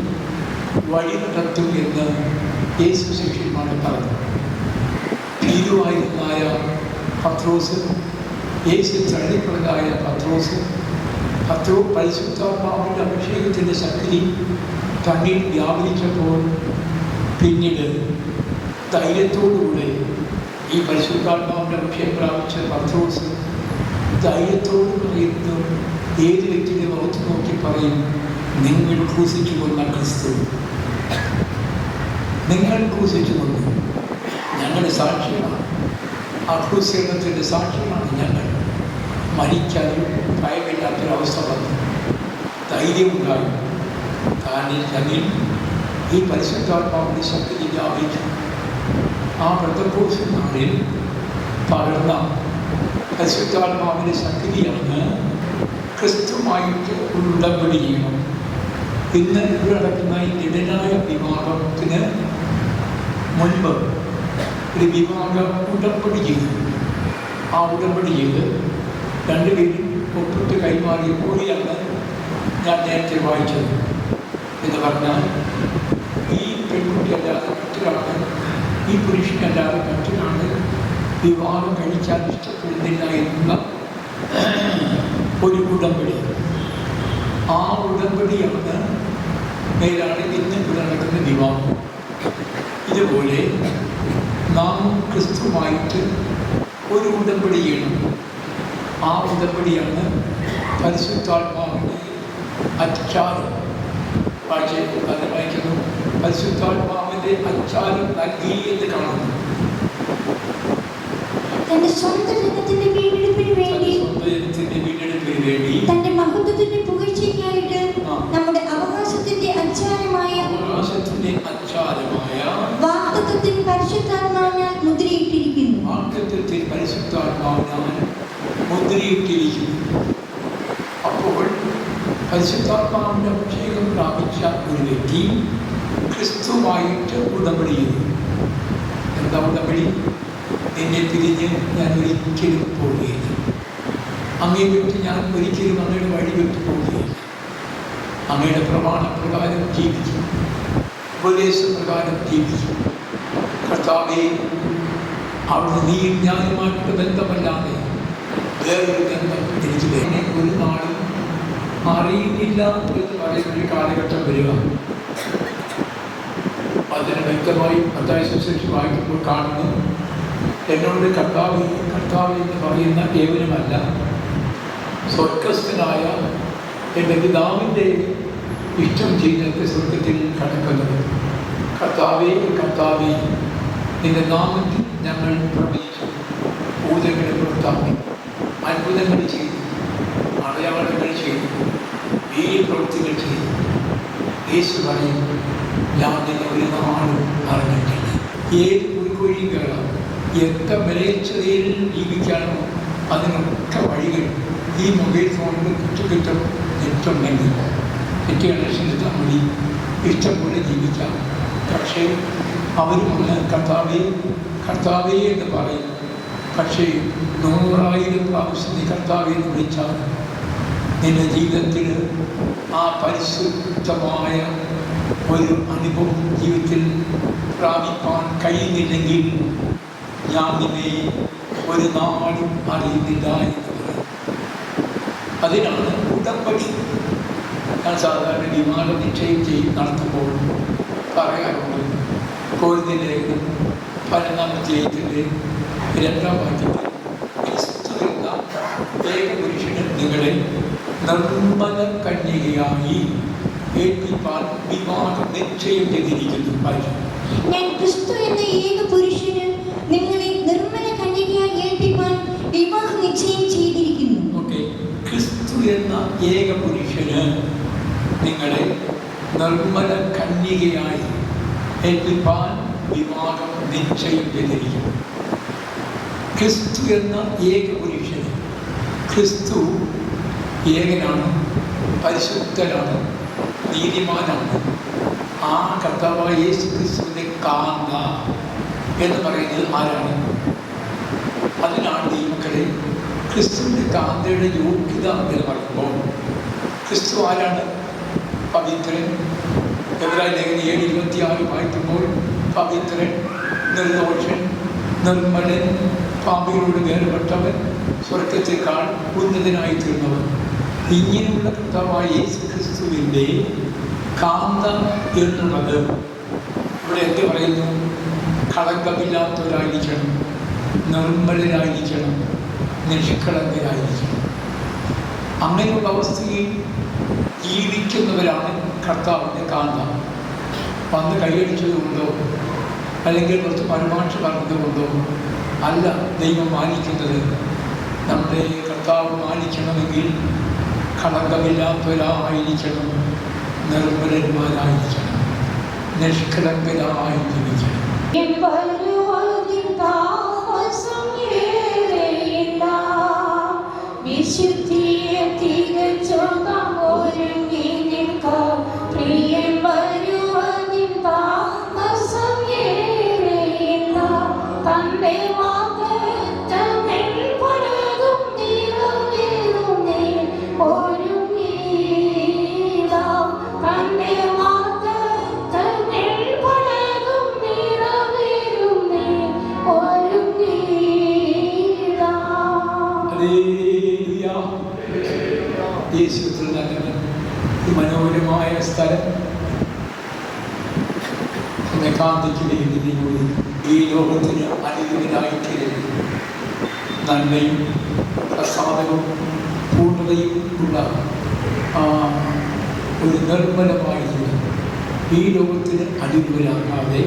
വഴി നടത്തും എന്ന് യേശു ശിഷ്യന്മാരോട് പറഞ്ഞു. ഭീരുവായിരുന്നായ പത്രോസ്, യേശു തള്ളിക്കൊണ്ടതായ പത്രോസ് പരിശുദ്ധാത്മാവിൻ്റെ അഭിഷേകത്തിൻ്റെ ശക്തി തന്നിൽ വ്യാപരിച്ചപ്പോൾ പിന്നീട് ധൈര്യത്തോടുകൂടെ ഈ പരിശുദ്ധാത്മാവിൻ്റെ അഭിഷേകം പ്രാപിച്ച പത്രോസ് ധൈര്യത്തോട് പറയുന്നു, ഏത് വ്യക്തിയുടെ മുഖത്ത് നോക്കി പറയും, നിങ്ങൾ ക്രൂശിച്ചു കൊന്ന ക്രിസ്തു, നിങ്ങൾ ക്രൂശിച്ചു കൊന്നു. ഞങ്ങളുടെ സാക്ഷികളാണ്, ആ ക്രൂശീകരണത്തിൻ്റെ സാക്ഷികളാണ് ഞങ്ങൾ. മരിക്കാനും ഭയമില്ലാത്തൊരവസ്ഥ വന്നു, ധൈര്യമുണ്ടായി. തന്നിൽ ഈ പരിശുദ്ധാത്മാവിൻ്റെ ശക്തി വ്യാപിച്ചു. ആ പെന്തക്കോസ്ത് നാളിൽ പകർന്ന പരിശുദ്ധാത്മാവിൻ്റെ ശക്തിയാണ് ക്രിസ്തുവായിട്ട് ഉടമ്പടി ചെയ്യണം. ഇന്ന് ഇവിടെ നടക്കുന്ന ഈ ജഡനായ വിവാഹത്തിന് മുൻപ് ഒരു വിവാഹ ഉടമ്പടി ചെയ്തു. ആ ഉടമ്പടി ചെയ്ത് രണ്ടുപേരും ഒപ്പിട്ട് കൈമാറിയ കൂടിയാണ് ഞാൻ നേരത്തെ വായിച്ചത്. എന്ന് പറഞ്ഞാൽ ഈ പെൺകുട്ടി അല്ലാതെ മറ്റൊരാണ്, ഈ പുരുഷനല്ലാതെ മറ്റൊരാണ് വിവാഹം കഴിക്കാൻ ഇഷ്ടപ്പെടുന്നില്ല എന്നുള്ള ഒരു ഉടമ്പടി. ആ ഉടമ്പടിയാണ് മേലാണ് ഇന്ന് ഇവിടെ നടക്കുന്ന വിവാഹം. ഇതുപോലെ നാം ക്രിസ്തുവായിട്ട് ഒരു ഉടമ്പടി ചെയ്യണം. ആ ഉടമ്പടിയാണ് പരിശുദ്ധാത്മാവിൻ്റെ അച്ചാരം. അത് വായിക്കുന്നു, പരിശുദ്ധാത്മാവിൻ്റെ അച്ചാരം നൽകി എന്ന് കാണുന്നു. തന്റെ സ്വന്തം ജനത്തിന്റെ വീണ്ടെടുപ്പിന് വേണ്ടി തന്റെ മഹത്വത്തിന്റെ പുകഴ്ചയ്ക്കായിട്ട് നമ്മുടെ അവകാശത്തിന്റെ അച്ചാരമായ വാഗ്ദത്തത്തിൽ പരിശുദ്ധാത്മാവിനാൽ മുദ്രയിട്ടിരിക്കുന്നു. അപ്പോൾ പരിശുദ്ധാത്മാവിന്റെ അഭിഷേകം പ്രാപിച്ച ഒരു വ്യക്തി ക്രിസ്തുവായിട്ട് ഉടമ്പടി ചെയ്തു. എന്താ ഉടമ്പടി? എന്നെ പിരിഞ്ഞ് ഞാൻ ഒരിക്കലും പോവുകയില്ല, അങ്ങേ വിട്ട് ഞാൻ ഒരിക്കലും അങ്ങയുടെ വഴി വിട്ടു പോവുകയില്ല, അങ്ങയുടെ പ്രമാണപ്രകാരം ജീവിക്കും, ഉപദേശപ്രകാരം ജീവിക്കും. കർത്താവേ, അവിടുന്ന് നീയും ഞാനുമായിട്ട് ബന്ധമല്ലാതെ വേറൊരു ബന്ധം എനിക്ക് വേണേ ഒരു നാളും അറിയുന്നില്ല എന്ന് പറയുന്നൊരു കാലഘട്ടം വരിക. അതിന് വ്യക്തമായി മത്തായി സുവിശേഷം വായിക്കുമ്പോൾ കാണുന്നു, എന്നോട് കർത്താവ് എന്ന് പറയുന്ന കേവലമല്ല, സ്വർഗസ്ഥനായ എൻ്റെ പിതാവിൻ്റെ ഇഷ്ടം ചെയ്തിട്ട് സ്വർഗത്തിൽ കടക്കുന്നത്. കർത്താവേ, നിന്റെ നാമത്തിൽ ഞങ്ങൾ പ്രവചിച്ചു, ഭൂതങ്ങളെ പുറത്താക്കി, അത്ഭുതങ്ങൾ ചെയ്തു, അടയാളങ്ങൾ ചെയ്തു, ഈ പ്രവൃത്തികൾ ചെയ്തു. യേശു പറയും, ഞാൻ നിന്നെ ഒരു നാളും അറിഞ്ഞിട്ടില്ല. ഏത് കുറുക്കുവഴിയും കയറാം, എത്ര വിലയിച്ചതയിൽ ജീവിക്കാനോ അതിനൊക്കെ വഴികൾ ഈ മൊബൈൽ ഫോണിൽ കിട്ടും നെറ്റുണ്ടെങ്കിൽ നെറ്റ് കണക്ഷൻ എടുത്താൽ മതി, ഇഷ്ടം പോലെ ജീവിക്കാം. പക്ഷേ അവരും ഒന്ന് കർത്താവേ എന്ന് പറയും. പക്ഷേ 100,000 പ്രാവശ്യം നീ കർത്താവേ എന്ന് വിളിച്ചാൽ നിന്റെ ജീവിതത്തിൽ ആ പരിശുദ്ധമായ ഒരു അനുഭവം ജീവിതത്തിൽ പ്രാപിക്കാൻ കഴിയുന്നില്ലെങ്കിൽ ഞാൻ നിന്നെ ഒരു നാളും അറിയുന്നില്ല എന്ന് പറയും. അതിനാണ് ഉടമ്പടി. ഞാൻ സാധാരണ വിമാന നിശ്ചയം നടത്തുമ്പോൾ പറയാറുണ്ട്, കോരിന്ത്യൻ ലേഖനം 12-ാം അധ്യായത്തിൻ്റെ 2-ാം വാക്യത്തിൽ ക്രിസ്തു എന്ന ഏകപുരുഷന് നിങ്ങളെ നിർമ്മല കന്യകയായി ഏൽപ്പിക്കാൻ വിവാഹം നിശ്ചയം ചെയ്തിരിക്കുന്നു. ഞാൻ ക്രിസ്തു എന്ന ഏകപുരുഷന് നിങ്ങളെ നിർമ്മല കന്യകയായി ഏൽപ്പിക്കാൻ വിവാഹം നിശ്ചയം ചെയ്തിരിക്കുന്നു. ഓക്കെ, ക്രിസ്തു എന്ന ഏകപുരുഷന് നിങ്ങളെ നിർമ്മല കന്യകയായി ഏൽപ്പിക്കാൻ വിവാഹം നിശ്ചയം ചെയ്തിരിക്കുന്നു. ക്രിസ്തു എന്ന ഏകപുരുഷന്, ക്രിസ്തു ഏകനാണ്, പരിശുദ്ധനാണ്, നീതിമാനാണ്. ആ കർത്താവായ യേശു ക്രിസ്തുവിൻ്റെ കാന്ത എന്ന് പറയുന്നത് ആരാണ്? അതിനാണ് ദൈവമക്കളെ ക്രിസ്തുവിൻ്റെ കാന്തയുടെ യോഗ്യത എന്ന് പറയുമ്പോൾ ക്രിസ്തു ആരാണ്? പവിത്രൻ. എബ്രായ ലേഖനം 7:26 വായിക്കുമ്പോൾ പവിത്രൻ, നിർദോഷൻ, നിർമ്മലൻ, പാപികളോട് വേർപെട്ടവൻ, സ്വർഗത്തെക്കാൾ ഉന്നതനായി തീർന്നവൻ. ഇങ്ങനെയുള്ള കർത്താവായ യേശു ക്രിസ്തുവിൻ്റെ കാന്ത എന്നുള്ളത് ഇവിടെ എന്ത് പറയുന്നു? കളങ്കമില്ലാത്തവരായിരിക്കണം, നിർമ്മലരായിരിക്കണം, നിഷ്കളങ്കരായിരിക്കണം. അങ്ങനെയുള്ള അവസ്ഥയിൽ ജീവിക്കുന്നവരാണ് കർത്താവിൻ്റെ കാന്ത. വന്ന് കൈയടിച്ചതുകൊണ്ടോ അല്ലെങ്കിൽ കുറച്ച് പരമാക്ഷ പറഞ്ഞതുകൊണ്ടോ അല്ല ദൈവം മാനിക്കുന്നത്. നമ്മുടെ കർത്താവ് മാനിക്കണമെങ്കിൽ കളങ്കമില്ലാത്തവരായിരിക്കണം, നിർമ്മലന്മാരായിരിക്കണം, നിഷ്കളങ്കരായി ജീവിക്കണം. വിശുദ്ധിയെ തികഞ്ഞ മനോഹരമായ സ്ഥലം കാന്തിക്ക് വേണ്ടി ഈ ലോകത്തിന് അനുകൂലനായിത്തീരരുത്. നന്മയും പ്രസാദവും പൂർണ്ണതയും ഉള്ള ഒരു നിർമ്മലമായ ജീവിതം ഈ ലോകത്തിന് അനുകൂലമാകാതെ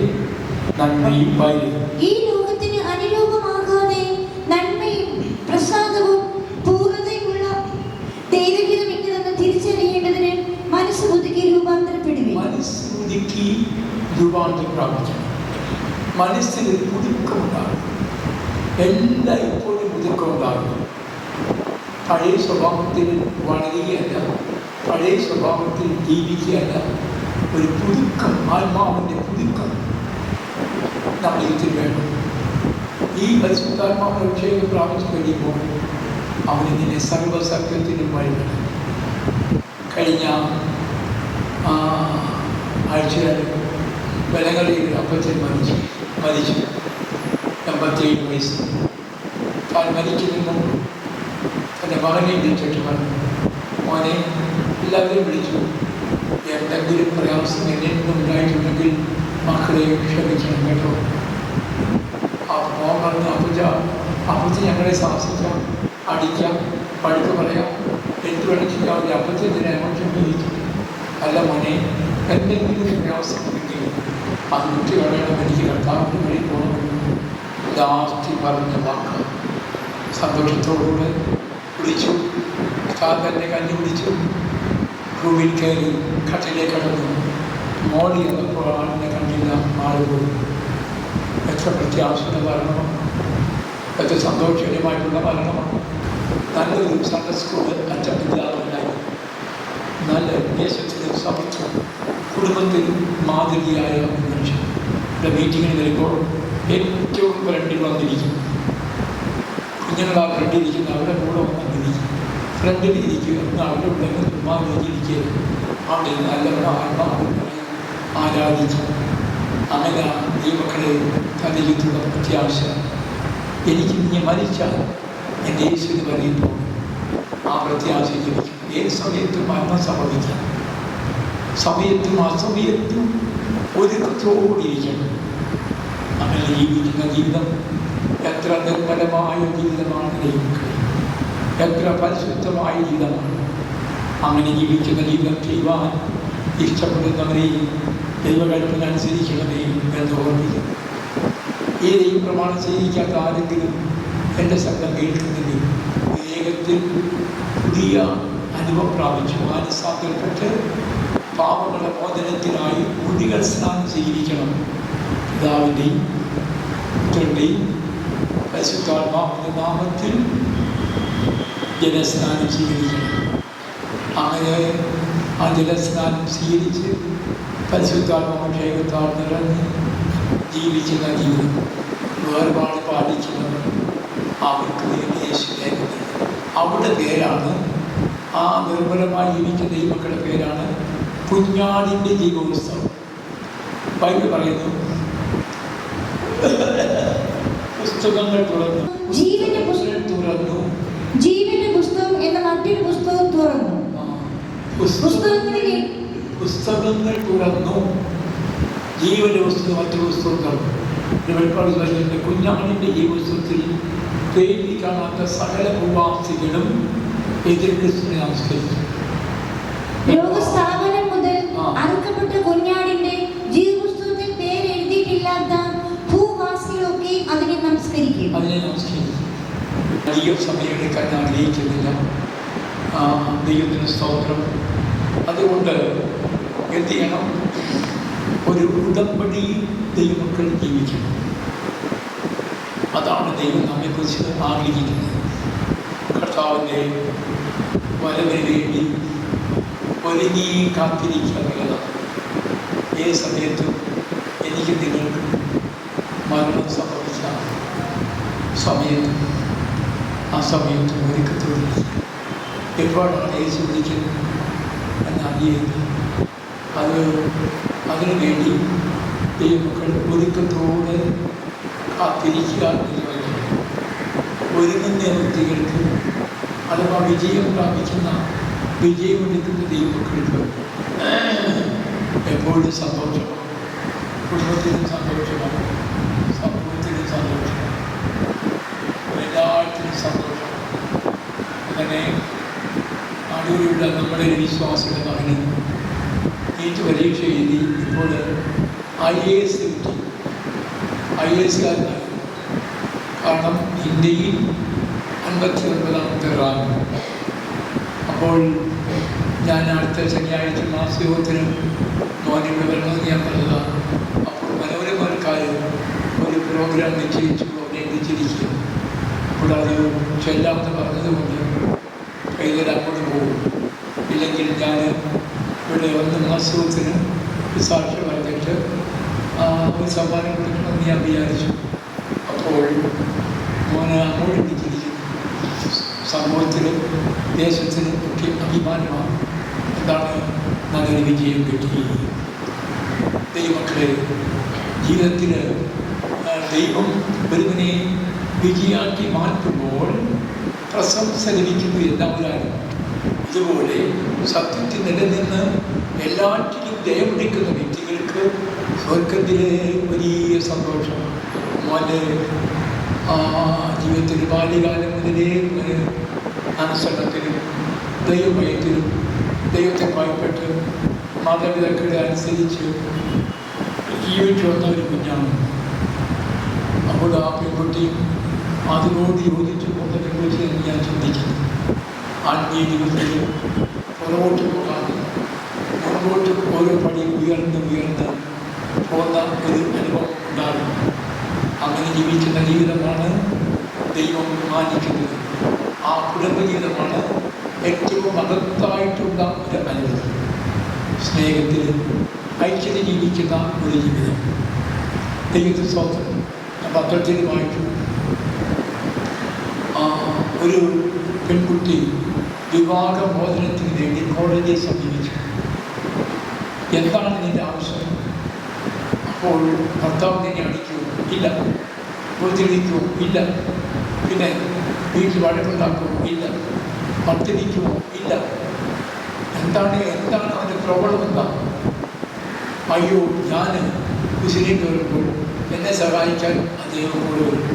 നന്മയും ഈ ലോകത്തിന് അനുരൂപമാകാതെ നന്മയും പ്രസാദവും പൂർണ്ണതയുമുള്ള ദൈവഹിതം ഇന്നതെന്ന് തിരിച്ചറിയേണ്ടതിന് മനസ്സ് പുതുക്കി രൂപാന്തരപ്പെടുകയും രൂപാന്തരം പ്രാപിക്കണം. മനസ്സിൽ പുതുക്കമുണ്ടാകും. എല്ലായ്പ്പോഴും പുതുക്കമുണ്ടാകും. പഴയ സ്വഭാവത്തിൽ വളരുകയല്ല, പഴയ സ്വഭാവത്തിൽ ജീവിക്കുകയല്ല, ഒരു പുതുക്കം, ആത്മാവിൻ്റെ പുതുക്കം നമ്മുടെ ജീവിതത്തിൽ വേണം. ഈ പരിശുദ്ധാത്മാവിന്റെ അഭിഷേകം പ്രാപിച്ചു കഴിയുമ്പോൾ അവന് നിന്നെ സർവസത്യത്തിനും വഴി വേണം. കഴിഞ്ഞ ആഴ്ചയിൽ ബലങ്ങളിൽ അപ്പച്ചൻ മരിച്ചു 87 വയസ്സ്. താൻ മരിക്കുന്നതിന് മുമ്പ് തൻ്റെ മകനെ വിളിച്ചിട്ട് പറഞ്ഞു, മോനെ എല്ലാവരെയും വിളിച്ചു, എന്തെങ്കിലും പ്രയാസം എന്നെന്നും ഉണ്ടായിട്ടുണ്ടെങ്കിൽ മക്കളെ ക്ഷമിക്കണം കേട്ടോ. ആ മോൻ പറഞ്ഞു, അപ്പച്ചൻ ഞങ്ങളെ ശാസിക്കാം, അടിക്കാം, പഴുക്ക് പറയാം, എന്ത് വേണമെങ്കിൽ അപ്പച്ചനെ ക്ഷമിച്ചു. അല്ല മോനെ, എന്തെങ്കിലും പ്രയാസം ഉണ്ടെങ്കിൽ അത് വിട്ട് കളയണം, എനിക്ക് കർത്താവിൻ്റെ വഴി പോകണമെന്ന് ലാസ്റ്റ് പറഞ്ഞ വാക്ക് സന്തോഷത്തോടുകൂടെ വിളിച്ചു. താൻ തന്നെ കഞ്ഞി പിടിച്ചു, റൂമിൽ കയറി കട്ടിലേക്ക് കടന്നു. മോളി എന്നപ്പോൾ ആളിനെ കണ്ടില്ല, ആളുകൾ എത്ര പ്രത്യാശയുടെ മരണമാണ്, എത്ര സന്തോഷകരമായിട്ടുള്ള മരണമാണ്. നല്ലൊരു സൺഡേ സ്കൂൾ അറ്റപ്പില്ലാതായി, നല്ല ദേശത്തിന് സഭയ്ക്ക് കുടുംബത്തിൽ മാതൃകയായ മനുഷ്യൻ. ഇവിടെ മീറ്റിങ്ങിന് വരുമ്പോൾ ഏറ്റവും ഫ്രണ്ടിൽ വന്നിരിക്കും. കുഞ്ഞുങ്ങൾ ആ ഫ്രണ്ടിലിരിക്കുന്ന അവരുടെ കൂടെ വന്നിരിക്കും. ഫ്രണ്ടിൽ ഇരിക്കുക, അവരുടെ കൂടെ മാതിരിക്കുക, അവിടെ നല്ലവരുടെ ആത്മാവിനെ ആരാധിക്കും. അങ്ങനെ ഈ മക്കളെ തൻ്റെ ജീവിതത്തിലുള്ള പ്രത്യാശ, എനിക്ക് ഇനി മരിച്ചാൽ എൻ്റെ യേശുവിന് പറയുമ്പോൾ ആ പ്രത്യാശ ജനിക്കും. ഏത് സമയത്തും മരണം സംഭവിക്കാം, സമയത്തും അസമയത്തും ഒരുക്കത്തോടിരിക്കണം. അങ്ങനെ ജീവിക്കുന്ന ജീവിതം എത്ര നിർമ്മലമായ ജീവിതമാണ് ദൈവമക്കളെ, എത്ര പരിശുദ്ധമായ ജീവിതമാണ്. അങ്ങനെ ജീവിക്കുന്ന ജീവിതം ചെയ്യുവാൻ ഇഷ്ടപ്പെടുന്നവരെയും ദൈവകൽപ്പന അനുസരിക്കണമേ എന്ന് ഓർമ്മിക്കും. ഈ ദൈവപ്രമാണം ചെയ്യിക്കാത്ത ആരെങ്കിലും എൻ്റെ ശബ്ദം കേൾക്കുന്നെങ്കിൽ വേഗത്തിൽ പുതിയ അനുഭവം പ്രാപിച്ചു മാനസാന്തരപ്പെട്ട് പാപങ്ങളുടെ മോചനത്തിനായി മുടികൾ സ്നാനം ചെയ്തിരിക്കണം. പിതാവിൻ്റെയും പുത്രൻ്റെയും പരിശുദ്ധാത്മാവിൻ്റെ നാമത്തിൽ ജലസ്നാനം സ്വീകരിക്കണം. അങ്ങനെ ആ ജലസ്നാനം സ്വീകരിച്ച് പരിശുദ്ധാത്മാഭിഷേകത്താൽ നിറഞ്ഞ് ജീവിക്കുന്ന ജീവിതം വേർപാട് പാലിക്കുന്നവർ അവർക്ക് വേണ്ടി യേശുദേവൻ. അവിടെ പേരാണ്, ആ നിർമ്മലമായി ജീവിക്കുന്ന ഈ മക്കളുടെ പേരാണ് കുഞ്ഞാടിൻ്റെ ജീവോത്സവം. ബൈബിൾ പറയുന്നു, പുസ്തകങ്ങൾ തുറന്നു, ജീവന്റെ പുസ്തകം തുറന്നു, ജീവന്റെ പുസ്തകം എന്ന മറ്റൊരു പുസ്തകം തുറന്നു. പുസ്തകങ്ങൾ തുറന്നു, ജീവന്റെ പുസ്തകം മറ്റൊരു പുസ്തകം തുറന്നു. കുഞ്ഞാടിൻ്റെ ജീവോത്സവത്തിൽ പേരിൽ കാണാത്ത സകല ഭൂവാസികളും എതിർ ക്രിസ്തുവിനെ നമസ്കരിച്ചു. ലോകസ്ഥാപനം മുതൽ അറുക്കപ്പെട്ട കുഞ്ഞാടിന്റെ ജീവപുസ്തകത്തിൽ പേരെഴുതിയിട്ടില്ലാത്ത ഭൂവാസികളൊക്കെ അതിനെ നമസ്കരിക്കും. അധികം സമയം എടുക്കാൻ ആഗ്രഹിക്കുന്നില്ല. ദൈവത്തിന് സ്തോത്രം. അതുകൊണ്ട് എന്ത് ചെയ്യണം? ഒരു ഉടമ്പടി ദൈവമക്കൾ ജീവിക്കണം. അതാണ് ദൈവം നമ്മെക്കുറിച്ച് ആഗ്രഹിക്കുന്നത്. കർത്താവിൻ്റെ വരവിന് വേണ്ടി ഒരുങ്ങി കാത്തിരിക്കുക എന്നുള്ളതാണ്. ഏത് സമയത്തും എനിക്ക് നിങ്ങൾക്ക് മരണം സംഭവിച്ച സമയത്ത് ആ സമയത്ത് ഒരുക്കത്തോടെ എപ്പോഴാണ് യേശു വിളിക്കുന്നത് എന്നറിയുന്നത്. അതിനു വേണ്ടി ദൈവമക്കൾ ഒരുക്കത്തോടെ കാത്തിരിക്കുക എന്നുള്ളത് ഒരുങ്ങുന്ന വ്യക്തികൾക്ക് അഥവാ വിജയം പ്രാപിക്കുന്ന വിജയമെടുക്കുന്ന ദൈവമക്കൾക്ക് എപ്പോഴും സന്തോഷമാണ്. കുടുംബത്തിനും സന്തോഷമാണ്, സമൂഹത്തിനും സന്തോഷമാണ്, എല്ലാത്തിനും സന്തോഷമാണ്. അങ്ങനെ അടൂരിലുള്ള നമ്മുടെ വിശ്വാസിയുടെ മകന് നീറ്റ് പരീക്ഷ എഴുതി ഇപ്പോൾ IAS കിട്ടി. IAS കാരനായി. കാരണം ഇന്ത്യയിൽ 59ാമത്തെ റാങ്ക്. അപ്പോൾ ഞാൻ അടുത്ത ശനിയാഴ്ച മാസയോഗത്തിന് മോനിവിടെ വരണമെന്ന് ഞാൻ പറഞ്ഞതാണ്. അപ്പോൾ മനോരമക്കാർ ഒരു പ്രോഗ്രാം നിശ്ചയിച്ചു നിശ്ചയിച്ചിരിക്കുക. അപ്പോൾ അത് ചെല്ലാമെന്ന് പറഞ്ഞതുകൊണ്ട് കൈതൽ അങ്ങോട്ട് പോകും. ഇല്ലെങ്കിൽ ഞാൻ ഇവിടെ വന്ന് മാസത്തിന് സാക്ഷി പറഞ്ഞിട്ട് ഒരു സമ്മാനം കൊടുക്കണമെന്ന് ഞാൻ വിചാരിച്ചു. അപ്പോൾ മോനെ അങ്ങോട്ട് വിളിച്ചിരിക്കുന്നു. സമൂഹത്തിനും ദേശത്തിനും ഒക്കെ അഭിമാനമാണ്. എന്താണ് നല്ലൊരു വിജയം കിട്ടി. ദൈവമക്കളെ, ജീവിതത്തിൽ ദൈവം ഒരുവനെ വിജയാക്കി മാറ്റുമ്പോൾ പ്രശംസ ലഭിക്കുന്നു എല്ലാവരും. ഇതുപോലെ സത്യത്തിൽ നിലനിന്ന് എല്ലാറ്റിലും ദയപിടിക്കുന്ന വ്യക്തികൾക്ക് സ്വർഗത്തിലെ വലിയ സന്തോഷം. മോൻ്റെ ജീവിതത്തിൽ ബാല്യകാലം മുതലേ ഒരു അനുസരണത്തിലും ദൈവഭയത്തിലും ദൈവത്തെ ഭയപ്പെട്ട് മാതാപിതാക്കളെ അനുസരിച്ച് ജീവിച്ചു വന്ന ഒരു കുഞ്ഞാണ്. അപ്പോൾ ആ പെൺകുട്ടിയും അതിനോട് യോജിച്ചു പോകുന്ന പെൺകുട്ടി എന്ന് ഞാൻ ചിന്തിക്കുന്നു. ആത്മീയ ജീവിതത്തിൽ പുറകോട്ട് പോകാതെ മുൻപോട്ട് ഓരോ പടി ഉയർന്ന് പോകുന്ന ഒരു അനുഭവം ഉണ്ടാകും. അങ്ങനെ ജീവിക്കുന്ന ജീവിതമാണ് ദൈവം മാനിക്കുന്നത്. ആ കുടുംബ ജീവിതമാണ് ഏറ്റവും മഹത്തായിട്ടുള്ള ഒരു അനുഭവം. സ്നേഹത്തിൽ ഐക്യത ജീവിക്കുന്ന ഒരു ജീവിതം. ദൈവത്തിൽ സ്വന്തം പത്രത്തിൽ വായിച്ചു. ഒരു പെൺകുട്ടി വിവാഹമോചനത്തിന് വേണ്ടി കോടതിയെ സമീപിച്ചു. എന്താണ് നിന്റെ ആവശ്യം? അപ്പോൾ ഭർത്താവ് നിന്നെ അടിക്കുമോ? ഇല്ല. ഉപദ്രവിക്കുമോ? ഇല്ല. പിന്നെ വീട്ടിൽ വഴക്കുണ്ടാക്കുമോ? ഇല്ല. മർദ്ദിക്കുമോ? ഇല്ല. എന്താണ് അവൻ്റെ പ്രോബ്ലം? എന്താ? അയ്യോ, ഞാൻ കുശിനിയിൽ വരുമ്പോൾ എന്നെ സഹായിക്കാൻ അദ്ദേഹം കൂടെ വരും.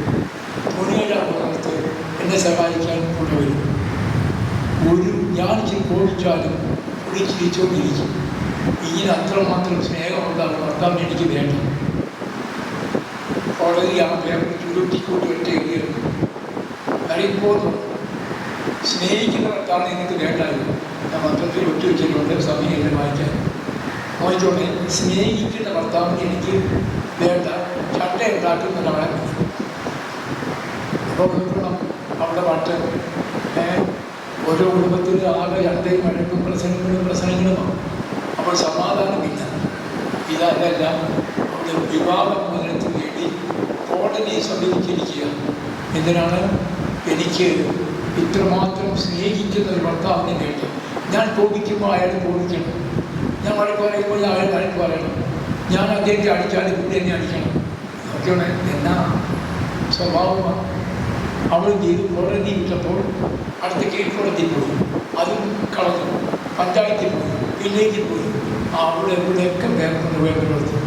തുണിയുടെ പുറത്ത് എന്നെ സഹായിക്കാൻ കൂടെ വരും. ഞാൻ കോപിച്ചാലും ഒരു ചിരിച്ചുകൊണ്ടിരിക്കും. ഇങ്ങനെ അത്രമാത്രം സ്നേഹമുണ്ടാകും ഭർത്താവിന് എനിക്ക് വേണ്ട. കോടതി ആ പേപ്പർ ചുരുട്ടിക്കൂട്ടി ഒറ്റ എഴുതിയിരുന്നു. അറിയുമ്പോൾ സ്നേഹിക്കുന്ന ഭർത്താവിനെ എനിക്ക് വേണ്ടായിരുന്നു. ഞാൻ പത്രത്തിൽ ഒറ്റ വെച്ചിട്ടുണ്ട്, സമയം എന്നെ വായിക്കാൻ വായിച്ചോട്ടെ. സ്നേഹിക്കുന്ന ഭർത്താവിന് എനിക്ക് വേണ്ട, ചട്ട ഉണ്ടാക്കുന്ന ഒരാളെ. അപ്പോൾ നോക്കണം അവിടെ പാട്ട് ഓരോ കുടുംബത്തിൽ ആകെ ചട്ടയും വഴക്കും പ്രശ്നങ്ങളുമാണ്. അപ്പോൾ സമാധാനമില്ല. ഇതല്ല അവിടെ വിവാഹമോചനത്തിന് വേണ്ടി കോടതിയെ സമീപിച്ചിരിക്കുക. എന്തിനാണ്? എനിക്ക് ഇത്രമാത്രം സ്നേഹിക്കുന്ന ഒരു ഭർത്താവിനെ വേണ്ടി. ഞാൻ കോപിക്കുമ്പോൾ അയാൾ കോപിക്കണം, ഞാൻ വഴക്ക് പറയുമ്പോൾ അയാൾ വഴക്ക് പറയണം, ഞാൻ അദ്ദേഹത്തെ അടിച്ചാലും കൂടി എന്നെ അടിക്കണം. ഒക്കെയാണ് എന്നാ സ്വഭാവമാണ്. അവൾ ചെയ്ത് കോടതി വിട്ടപ്പോൾ അടുത്ത കീഴ്ക്കോടതി പോയി, അതും കളഞ്ഞു. പഞ്ചായത്തിൽ പോയി, വില്ലേജിൽ പോയി, അവിടെ ഇവിടെയൊക്കെ പേപ്പറിന് പേപ്പറെടുത്തു.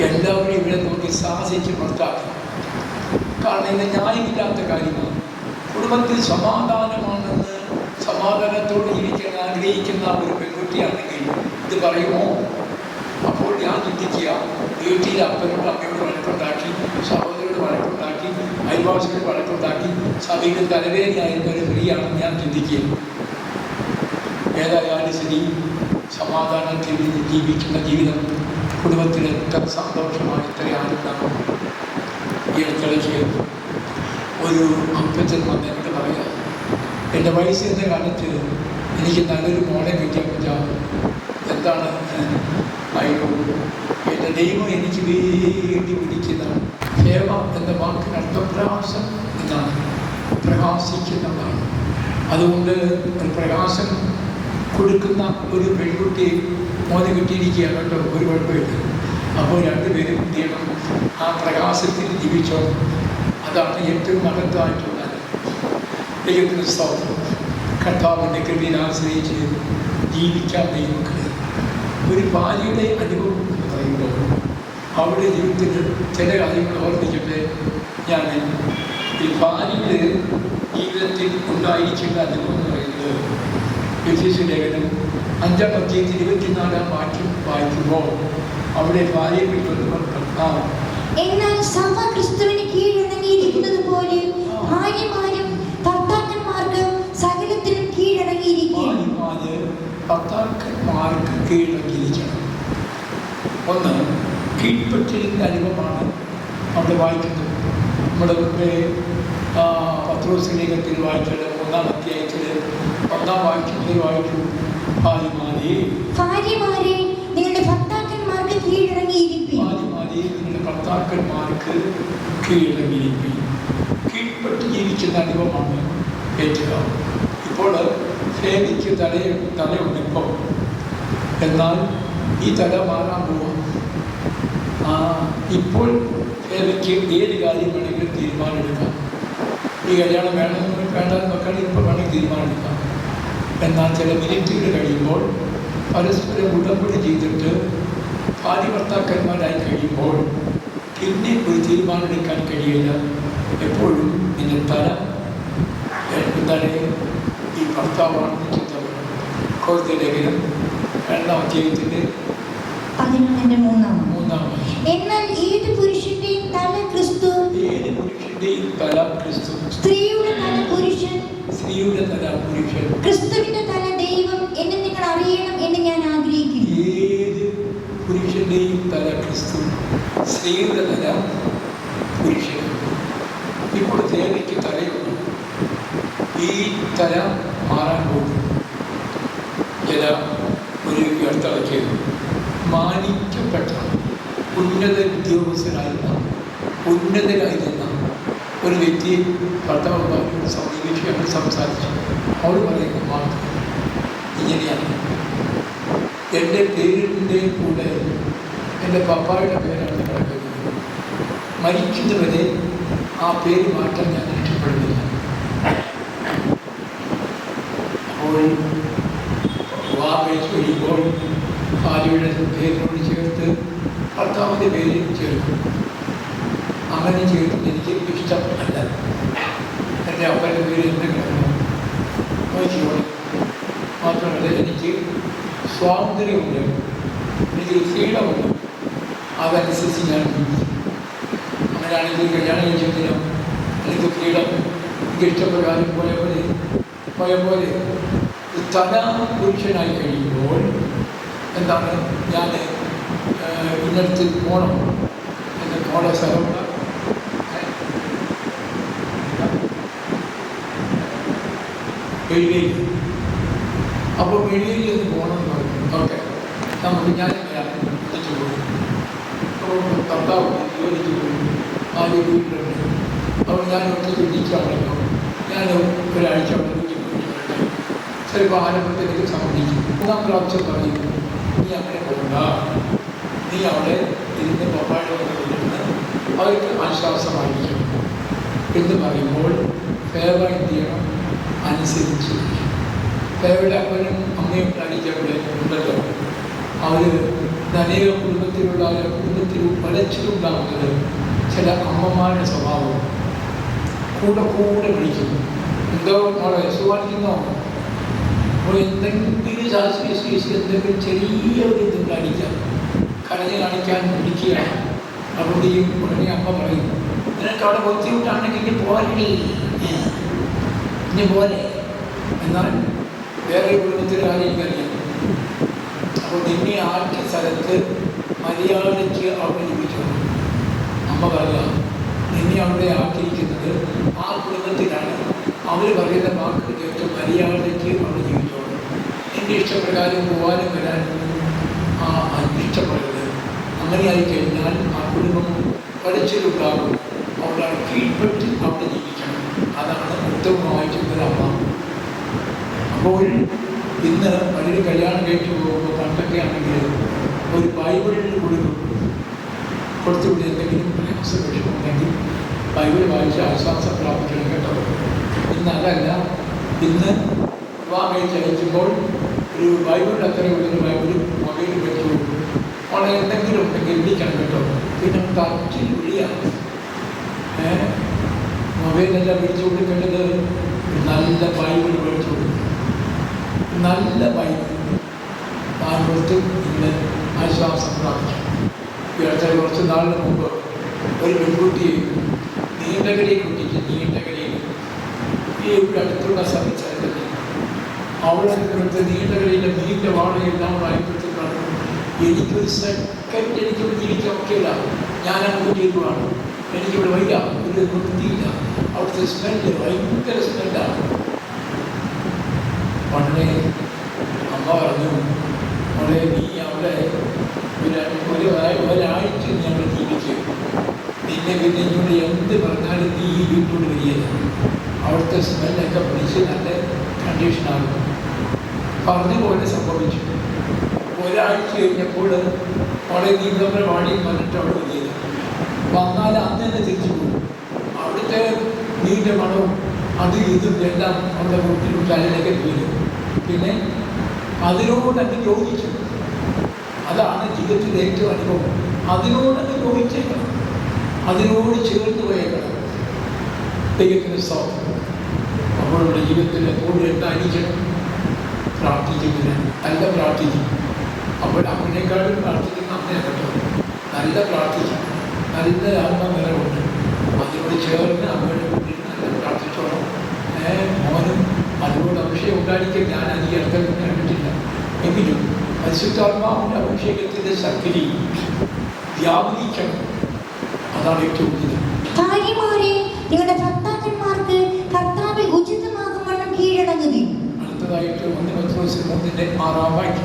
എല്ലാവരും ഇവിടെ നോക്കി സാഹസിച്ച് പുറത്താക്കി. കാരണം ഇത് ന്യായമില്ലാത്ത കാര്യമാണ്. കുടുംബത്തിൽ സമാധാനമാണെന്ന് സമാധാനത്തോട് ജീവിക്കാൻ ആഗ്രഹിക്കുന്ന ഒരു പെൺകുട്ടിയാണെങ്കിൽ ഇത് പറയുമോ? അപ്പോൾ ഞാൻ ചിന്തിക്കുക, വീട്ടിൽ അപ്പനോട് അമ്മയോട് വഴക്കുണ്ടാക്കി, സഹോദരോട് വഴക്കുണ്ടാക്കി, അയൽവാസികളോട് വഴക്കുണ്ടാക്കി, സഭയിൽ തലവേദനയായിരുന്ന ഒരു സ്ത്രീയാണെന്ന് ഞാൻ ചിന്തിക്കുക. ഏതായാലും ശരി, സമാധാനത്തിൽ ജീവിക്കുന്ന ജീവിതം കുടുംബത്തിൽ എത്ര സന്തോഷമായി, എത്ര ആനന്ദമാണ്. ഈ അടുത്തിടയ്ക്ക് ഒരു അപ്പച്ചൻ വന്ന് എന്നോട് പറയാം, എൻ്റെ വയസ്സിൻ്റെ കാലത്ത് എനിക്ക് നല്ലൊരു മോളെ കിട്ടിയാൽ പറ്റാ എന്താണ് ആയിക്കോളൂ. എൻ്റെ ദൈവം എനിക്ക് വേണ്ടി വിളിക്കുന്നതാണ്. സേവ എന്ന വാക്കിനർത്ഥം പ്രകാശം എന്നാണ്, പ്രകാശിക്കുന്നതാണ്. അതുകൊണ്ട് ഒരു പ്രകാശം കൊടുക്കുന്ന ഒരു പെൺകുട്ടി മോനെ കിട്ടിയിരിക്കുകയാണ് കേട്ടോ, ഒരു കുഴപ്പമില്ല. അപ്പോൾ രണ്ടുപേരും ദൈവം ആ പ്രകാശത്തിൽ ജീവിച്ചോ. അതാണ് ഏറ്റവും മഹത്വമായിട്ടുള്ളത്. ദൈവത്തിന് സ്തോത്രം. കർത്താവിൻ്റെ കൃപയിൽ ആശ്രയിച്ച് ജീവിക്കാൻ ദൈവമക്കൾ. ഒരു ഭാര്യയുടെ അനുഭവം എന്ന് പറയുമ്പോൾ അവരുടെ ജീവിതത്തിൽ ചില കാര്യങ്ങൾ ഓർമ്മിക്കട്ടെ. ഞാൻ ഈ ഭാര്യയുടെ ജീവിതത്തിൽ ഉണ്ടായിരിക്കുന്ന അനുഭവം എന്ന് പറയുന്നത് എഫേസ്യ ലേഖനം 5:24 വാക്യം വായിക്കുമ്പോൾ അവിടെ ഭാര്യയെ പറ്റി എന്നാൽ സഭ ക്രിസ്തുവിന് കീഴടങ്ങിയിരിക്കുന്നത് പോലെ ഭാര്യമാരും ഭർത്താക്കന്മാർക്ക് സകലത്തിനും കീഴടങ്ങിയിരിക്കും. ഭർത്താക്കന്മാർക്ക് കീഴടങ്ങിയിരിക്കണം. ഒന്ന് കീഴ്പ്പെട്ടിരിക്കുന്ന അനുഭവമാണ് അവിടെ വായിക്കുന്നത്. നമ്മുടെ മുമ്പേ പത്രോസ് ലേഖനത്തിൽ വായിച്ചത് 1-ാം അധ്യായത്തിൽ 1-ാം വാക്യത്തിൽ വായിച്ചു, ഭാര്യമാരെ നിങ്ങളുടെ ഭർത്താക്കന്മാർക്ക് കീഴടങ്ങിയിരിക്കും. ഭാര്യമാരെ നിങ്ങളുടെ ഭർത്താക്കന്മാർക്ക് കീഴടങ്ങിയിരിക്കും. കീഴ്പ്പെട്ട് ജീവിക്കുന്ന അനുഭവമാണ് ഏറ്റുക. ഇപ്പോൾ ഫേമിക്ക് തലയുണ്ട് ഇപ്പോൾ. എന്നാൽ ഈ തല മാറാൻ പോവാം. ഇപ്പോൾ ഫേമിക്ക് ഏത് കാര്യം വേണമെങ്കിലും തീരുമാനമെടുക്കാം. ഈ കല്യാണം വേണമെന്ന് വേണ്ടെന്നൊക്കെ ഇപ്പോൾ വേണമെങ്കിൽ തീരുമാനമെടുക്കാം. എന്നാൽ ചില മിനിറ്റുകൾ കഴിയുമ്പോൾ പരസ്പരം ഉടമ്പടി ചെയ്തിട്ട് ഭാര്യ ഭർത്താക്കന്മാരായി കഴിയുമ്പോൾ പിന്നെ ഒരു തീരുമാനമെടുക്കാൻ കഴിയില്ല. എപ്പോഴും നിന്റെ തല എന്താണ് ഈ ഭർത്താവാണെന്ന് ചിന്തപ്പെടും. കോർത്തെ ലേഖനം 2-ാം അധ്യായത്തിൻ്റെ 11:3. എന്നാൽ ഏത് പുരുഷന്റെയും തല ക്രിസ്തു, ഏത് പുരുഷന്റെയും തല ക്രിസ്തു, സ്ത്രീയുടെ തല പുരുഷൻ, സ്ത്രീയുടെ തല പുരുഷൻ, ക്രിസ്തുവിന്റെ തല ദൈവം എന്ന് നിങ്ങൾ അറിയണം എന്ന് ഞാൻ ആഗ്രഹിക്കുന്നു. ഏത് പുരുഷന്റെയും തല ക്രിസ്തു, സ്ത്രീയുടെ തല പുരുഷൻ. ഇപ്പോൾ ദേവയ്ക്ക് തലയുണ്ട്. ഈ തല മാറാൻ പോകും. ചില ഒരു അടുത്തടയ്ക്ക് മാനിക്കപ്പെട്ട ഉന്നത ഉന്നതരായിരുന്ന ഒരു വ്യക്തിയെ ഭർത്താവ് സമീപിച്ച് ഞങ്ങൾ സംസാരിച്ചു. അവൾ പറയുന്ന വാക്ക് ഇങ്ങനെയാണ്: എൻ്റെ പേരിൻ്റെ കൂടെ എൻ്റെ പപ്പായുടെ പേരാണ് കിടക്കുന്നത്. മരിക്കുന്നവരെ ആ പേര് മാറ്റാൻ ഞാൻ ഇഷ്ടപ്പെടുന്നില്ല. അപ്പോൾ വിവാഹം കഴിയുമ്പോൾ ഭാര്യയുടെ പേരിനോട് ചേർത്ത് ഭർത്താവിൻ്റെ പേര് ചേർക്കും. അങ്ങനെ ചേർത്ത് എനിക്ക് ഇഷ്ടമല്ല. എൻ്റെ അപ്പൻ്റെ പേര് എന്തെങ്കിലും നോക്കിക്കോളെ. മാത്രമല്ല, എനിക്ക് സ്വാതന്ത്ര്യമുണ്ട്, എനിക്ക് ഫ്രീഡമുണ്ട്. അതനുസരിച്ച് ഞാൻ ജീവിക്കും. അങ്ങനെയാണെങ്കിൽ കല്യാണം കഴിച്ചതിനും എനിക്ക് ഫ്രീഡം, എനിക്ക് ഇഷ്ടപ്രകാരം പോയ പോലെ തല പുരുഷനായി കഴിയുമ്പോൾ എന്താണ്, ഞാൻ ഇന്നടത്ത് പോകണം എൻ്റെ മോളെ സ്ഥലമുള്ള എഴുതിയിൽ. അപ്പോൾ എഴുതിയിൽ നിന്ന് പോകണം എന്ന് പറഞ്ഞു. ഓക്കെ, നമുക്ക് ഞാൻ എന്നിട്ട് പോയി. അപ്പോൾ ഭർത്താവ് ജോലിക്ക് പോയി, ആദ്യ വീട്ടിലുണ്ട്. അപ്പോൾ ഞാൻ ഒത്തിരി ചിന്തിച്ചാണല്ലോ, ഞാൻ ഒരാഴ്ച വീട്ടിൽ പോയിട്ട് ചിലപ്പോൾ ആരംഭത്തിലേക്ക് സമ്മതിക്കും. 3-ാം പ്രാവശ്യം പറയും, നീ അങ്ങനെ പോകണ്ട, നീ അവിടെ ഇരുന്ന് പപ്പായുടെ ഇരുന്ന് അവർക്ക് ആശ്വാസമായിരിക്കും എന്ന് പറയുമ്പോൾ ഫേവ എന്ത് ചെയ്യണം? അനുസരിച്ച്. ഫേവയുടെ അപ്പനും അമ്മയും അടിച്ചവിടെ ഉണ്ടല്ലോ. അവർ അനേക കുടുംബത്തിൽ വരച്ചിട്ടുണ്ടാകുന്നത് ചില അമ്മമാരുടെ സ്വഭാവം. കൂടെ വിളിക്കും, എന്തോ മോളെ സുഖമായിരിക്കുന്നോ, അപ്പോൾ എന്തെങ്കിലും ശാസ്ത്രീയ എന്തെങ്കിലും ചെറിയ ഒരു ഇതുണ്ടായിരിക്കാം, കരഞ്ഞ് കാണിക്കാൻ വിളിക്കുകയാണ്. അതുകൊണ്ട് ഈ ഉടനെ അമ്മ പറയും, നിനക്ക് അവിടെ ബുദ്ധിമുട്ടാണെങ്കിൽ ഇനി പോലെ. എന്നാൽ വേറെ കുടുംബത്തിൽ കാര്യം എനിക്കറിയാം. അപ്പോൾ നിന്നെ ആക്കിയ സ്ഥലത്ത് മര്യാദയ്ക്ക് അവിടെ ജീവിച്ചോളൂ. അമ്മ പറയുക, നിന്നെ അവിടെ ആക്കിയിരിക്കുന്നത് ആ കുടുംബത്തിലാണ്. അവർ പറയുന്ന വാക്ക് കേട്ട് മര്യാദയ്ക്ക് അവിടെ ജീവിച്ചോളൂ. നിന്റെ ഇഷ്ടപ്രകാരം പോകാനും വരാനും ഇഷ്ടപ്പെടുന്നത്. അങ്ങനെയായി കഴിഞ്ഞാൽ ആ കുടുംബം പഠിച്ചിട്ടുണ്ടാകും. അവിടെ കീഴ്പ്പെട്ട് അവിടെ ജീവിക്കണം. അതാണ് ഉത്തമമായി ചിന്തരമ്മ. അപ്പോൾ ഇന്ന് പലരും കല്യാണം കഴിച്ചു പോകുമ്പോൾ പണ്ടൊക്കെ ആണെങ്കിൽ ഒരു ബൈബിളിൽ കൊടുത്തുവിട്ട് എന്തെങ്കിലും പ്രയാസം വിഷമമുണ്ടെങ്കിൽ ബൈബിൾ വായിച്ച് ആശ്വാസം പ്രാപിക്കണം കേട്ടോ. ഇന്ന് അതല്ല. ഇന്ന് വിവാഹം കഴിച്ച് അയക്കുമ്പോൾ ഒരു ബൈബിൾ അത്രയുള്ളൊരു ബൈബിൾ മൊബൈലിൽ വെച്ച് കൊടുക്കും. അവിടെ എന്തെങ്കിലും ഉണ്ടെങ്കിൽ വിളിക്കണം കേട്ടോ. പിന്നെ തച്ചിൽ വിളിയാണ്. മൊബൈലെല്ലാം പിടിച്ചു കൊടുക്കേണ്ടത് നല്ല ബൈബിൾ മേടിച്ചു കൊടുക്കും. നല്ല ബൈബിൾ കൊടുത്ത് നിങ്ങൾ ആശ്വാസം പ്രാപിക്കും. ഈ അടുത്ത കുറച്ച് നാളിന് മുമ്പ് ഒരു പെൺകുട്ടിയെ നീണ്ടകരയിൽ കുട്ടിക്ക് നീണ്ടകരയിൽ ഈ അടുത്തുള്ള സ്ഥലത്ത് അവിടെ ഇവിടുത്തെ നീണ്ടകരയിലെ മീൻ്റെ വാടകയെല്ലാം വായ്പത്തിലാണ്. എനിക്കൊരു സെക്കൻഡ് എനിക്കിവിടെ ജീവിക്കാൻ ഒക്കെയില്ല. ഞാൻ അങ്ങോട്ട് ചെയ്യുവാണ്. എനിക്കിവിടെ വയ്യ, ഒരു വൃത്തിയില്ല. അവിടുത്തെ സ്മെല്ല് ഭയങ്കര സ്മെല്ലാണ്. പണ്ടേ അമ്മ പറഞ്ഞു, അവിടെ നീ അവിടെ ഒരാഴ്ച ഞങ്ങൾ ജീവിക്കും. പിന്നെ ഇങ്ങോട്ട് എന്ത് പറഞ്ഞാലും നീ ഈ വീട്ടോട് വരികയില്ല. അവിടുത്തെ സ്മെല്ലൊക്കെ പിടിച്ച് നല്ല കണ്ടീഷനാകും. പറഞ്ഞുപോലെ സംഭവിച്ചു. ഒരാഴ്ച കഴിഞ്ഞപ്പോൾ അവിടെ നീ ഇവിടെ വാടി വന്നിട്ട് അവിടെ വരികയില്ല. വന്നാൽ അന്ന് തന്നെ തിരിച്ചു പോകും. അവിടുത്തെ നീണ്ട മണവും അതും ഇതും എല്ലാം അവിടെ വീട്ടിൽ തലയിലേക്ക് വീഴും. പിന്നെ അതിനോടങ്ങ് യോജിച്ചു. അതാണ് ജീവിതത്തിൻ്റെ ഏറ്റവും അനുഭവം. അതിനോടങ്ങ് യോജിച്ചേക്കണം. അതിനോട് ചേർന്ന് പോയേക്കണം. ദൈവത്തിന് സ്തോത്രം. നമ്മളുടെ ജീവിതത്തിൽ എപ്പോഴും എന്തായിരിക്കണം? പ്രാർത്ഥിക്കുന്നില്ല, നല്ല പ്രാർത്ഥിക്കും. അപ്പോൾ അമ്മേക്കാളും പ്രാർത്ഥിക്കുന്ന അമ്മയെ കേട്ടോ. നല്ല പ്രാർത്ഥിക്കും, നല്ല ആത്മനിലവുണ്ട്. അതിനോട് ചേർന്ന് അമ്മയുടെ മുന്നിൽ നല്ല പ്രാർത്ഥിച്ചോളാം. മോനും അതിനോട് അഭിഷേകം ഉണ്ടായിരിക്കും. ഞാൻ അധികം ഇടത്തിൽ കണ്ടിട്ടില്ല. എങ്കിലും പരിശുദ്ധാത്മാവിൻ്റെ അഭിഷേകത്തിൻ്റെ ശക്തി വ്യാപരിക്കണം. അതാണ് ഏറ്റവും ഉചിതം. നിങ്ങളുടെ ഭർത്താക്കന്മാർക്ക് കർത്താവിൽ ഉചിതമാകും വണ്ണം കീഴടങ്ങുകയും. അടുത്തതായിട്ട് 1 പത്രോസ് 3:6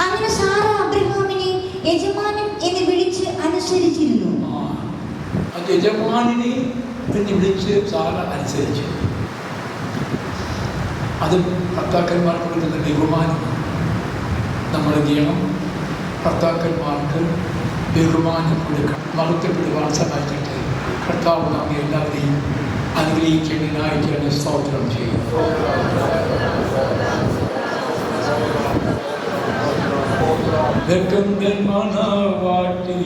അങ്ങനെ സാറ അബ്രഹാമിനെ യജമാനൻ എന്ന് വിളിച്ച് അനുസരിച്ചിരുന്നു. യജമാനിനെ എന്ന് വിളിച്ച് സാറ അനുസരിച്ചു. അത് ഭർത്താക്കന്മാർക്ക് കിട്ടുന്ന ബഹുമാനമാണ്. നമ്മൾ എന്ത് ചെയ്യണം? ഭർത്താക്കന്മാർക്ക് ബഹുമാനം കൊടുക്കണം. മഹത്വപ്പെടുവാൻ സഹായിച്ചിട്ട് കർത്താവ് നമ്മെ എല്ലാവരെയും അനുഗ്രഹിക്കുന്നതിനായിട്ട് സ്തോത്രം ചെയ്യും. മണവാട്ടി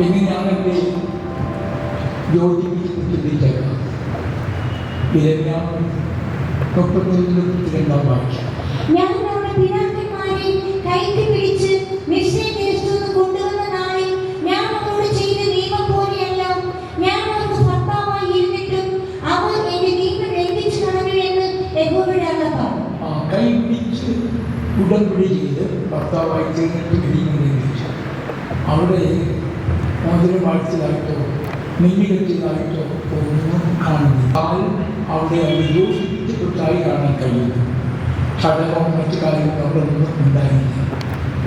എങ്ങനെയാണ് എൻ്റെ യോജിപ്പിച്ചേക്കാം. ഇതെല്ലാം 32 വാക്യം. ഞാൻ നമ്മുടെ പിതാക്കന്മാരെ കൈക്ക് പിടിച്ച് മിസ്രയീം ദേശത്തു നിന്ന് കൊണ്ടുവന്ന നാളിൽ ഞാൻ അവരോട് ചെയ്ത നിയമം പോലെയല്ല ഞാൻ അവർക്ക് ഭർത്താവായി ഇരുന്നിട്ടും അവർ എന്റെ നിയമം ലംഘിച്ചു കളഞ്ഞു എന്ന് യഹോവയുടെ അരുളപ്പാട്. കൈ പിടിച്ച് ഉടമ്പടി ചെയ്ത് ഭർത്താവായി തീർന്നിട്ട് നിയമം ലംഘിച്ചു. അവിടെ മോതിരം വാഴ്ചതായിട്ടോ മിന്നിലെത്തിയതായിട്ടോ ഒന്നും കാണുന്നില്ല. അവിടെ യോജിപ്പിച്ചിട്ടായി കാണാൻ കഴിയുന്നു. ഘടകവും മറ്റു കാര്യങ്ങളും അവിടെ ഒന്നും ഉണ്ടായില്ല.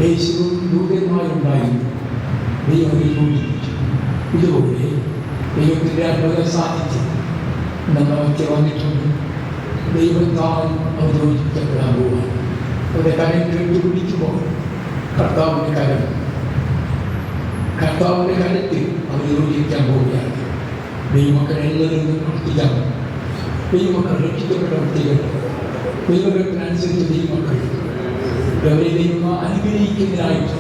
യേശുവും രൂപമായി ഉണ്ടായിരുന്നു. ദൈവം യോജിപ്പിച്ചു. ഇതുപോലെ ദൈവത്തിൻ്റെ അത്ഭുത സാന്നിധ്യം നമ്മളൊക്കെ വന്നിട്ടുണ്ട്. ദൈവത്താൽ അവതരിപ്പിക്കപ്പെടാൻ പോവാൻ അവരുടെ കരം കെട്ടുപിടിക്കുമ്പോൾ കർത്താവിൻ്റെ കരത്തിൽ അവർ യോജിക്കാൻ പോവുകയാണ്. ദൈവമക്കൾ എല്ലാവരും പ്രവർത്തിക്കാം. ദൈവമക്കൾ രക്ഷിക്കപ്പെട്ട വ്യക്തികൾ ദൈവത്തിനനുസരിച്ച് ദൈവമക്കൾ അവരെ ദൈവം അനുഗ്രഹിക്കുന്നതിനായിട്ട്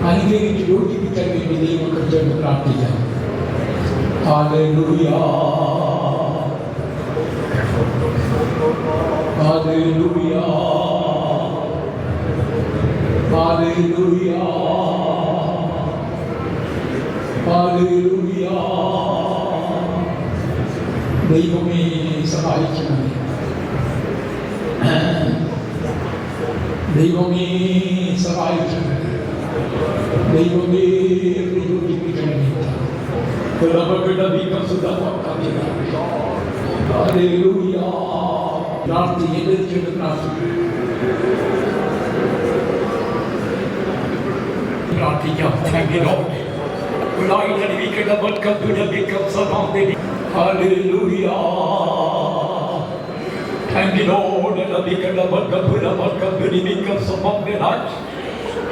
അനുഗ്രഹിച്ച് യോജിപ്പിക്കാൻ വേണ്ടി ദൈവമക്കൾ ചേർന്ന് പ്രാർത്ഥിക്കാം. Hallelujah Hallelujah. Hallelujah. Hallelujah. ദൈവമേ സഹായിക്കണമേ. ദൈവമേ സഹായിക്കണമേ. ദൈവമേ പ്രയോജിപ്പിക്കണമേ. Hallelujah. പ്രാർത്ഥിക്കാം. Thank you, Lord. Hallelujah. Thank you, Lord.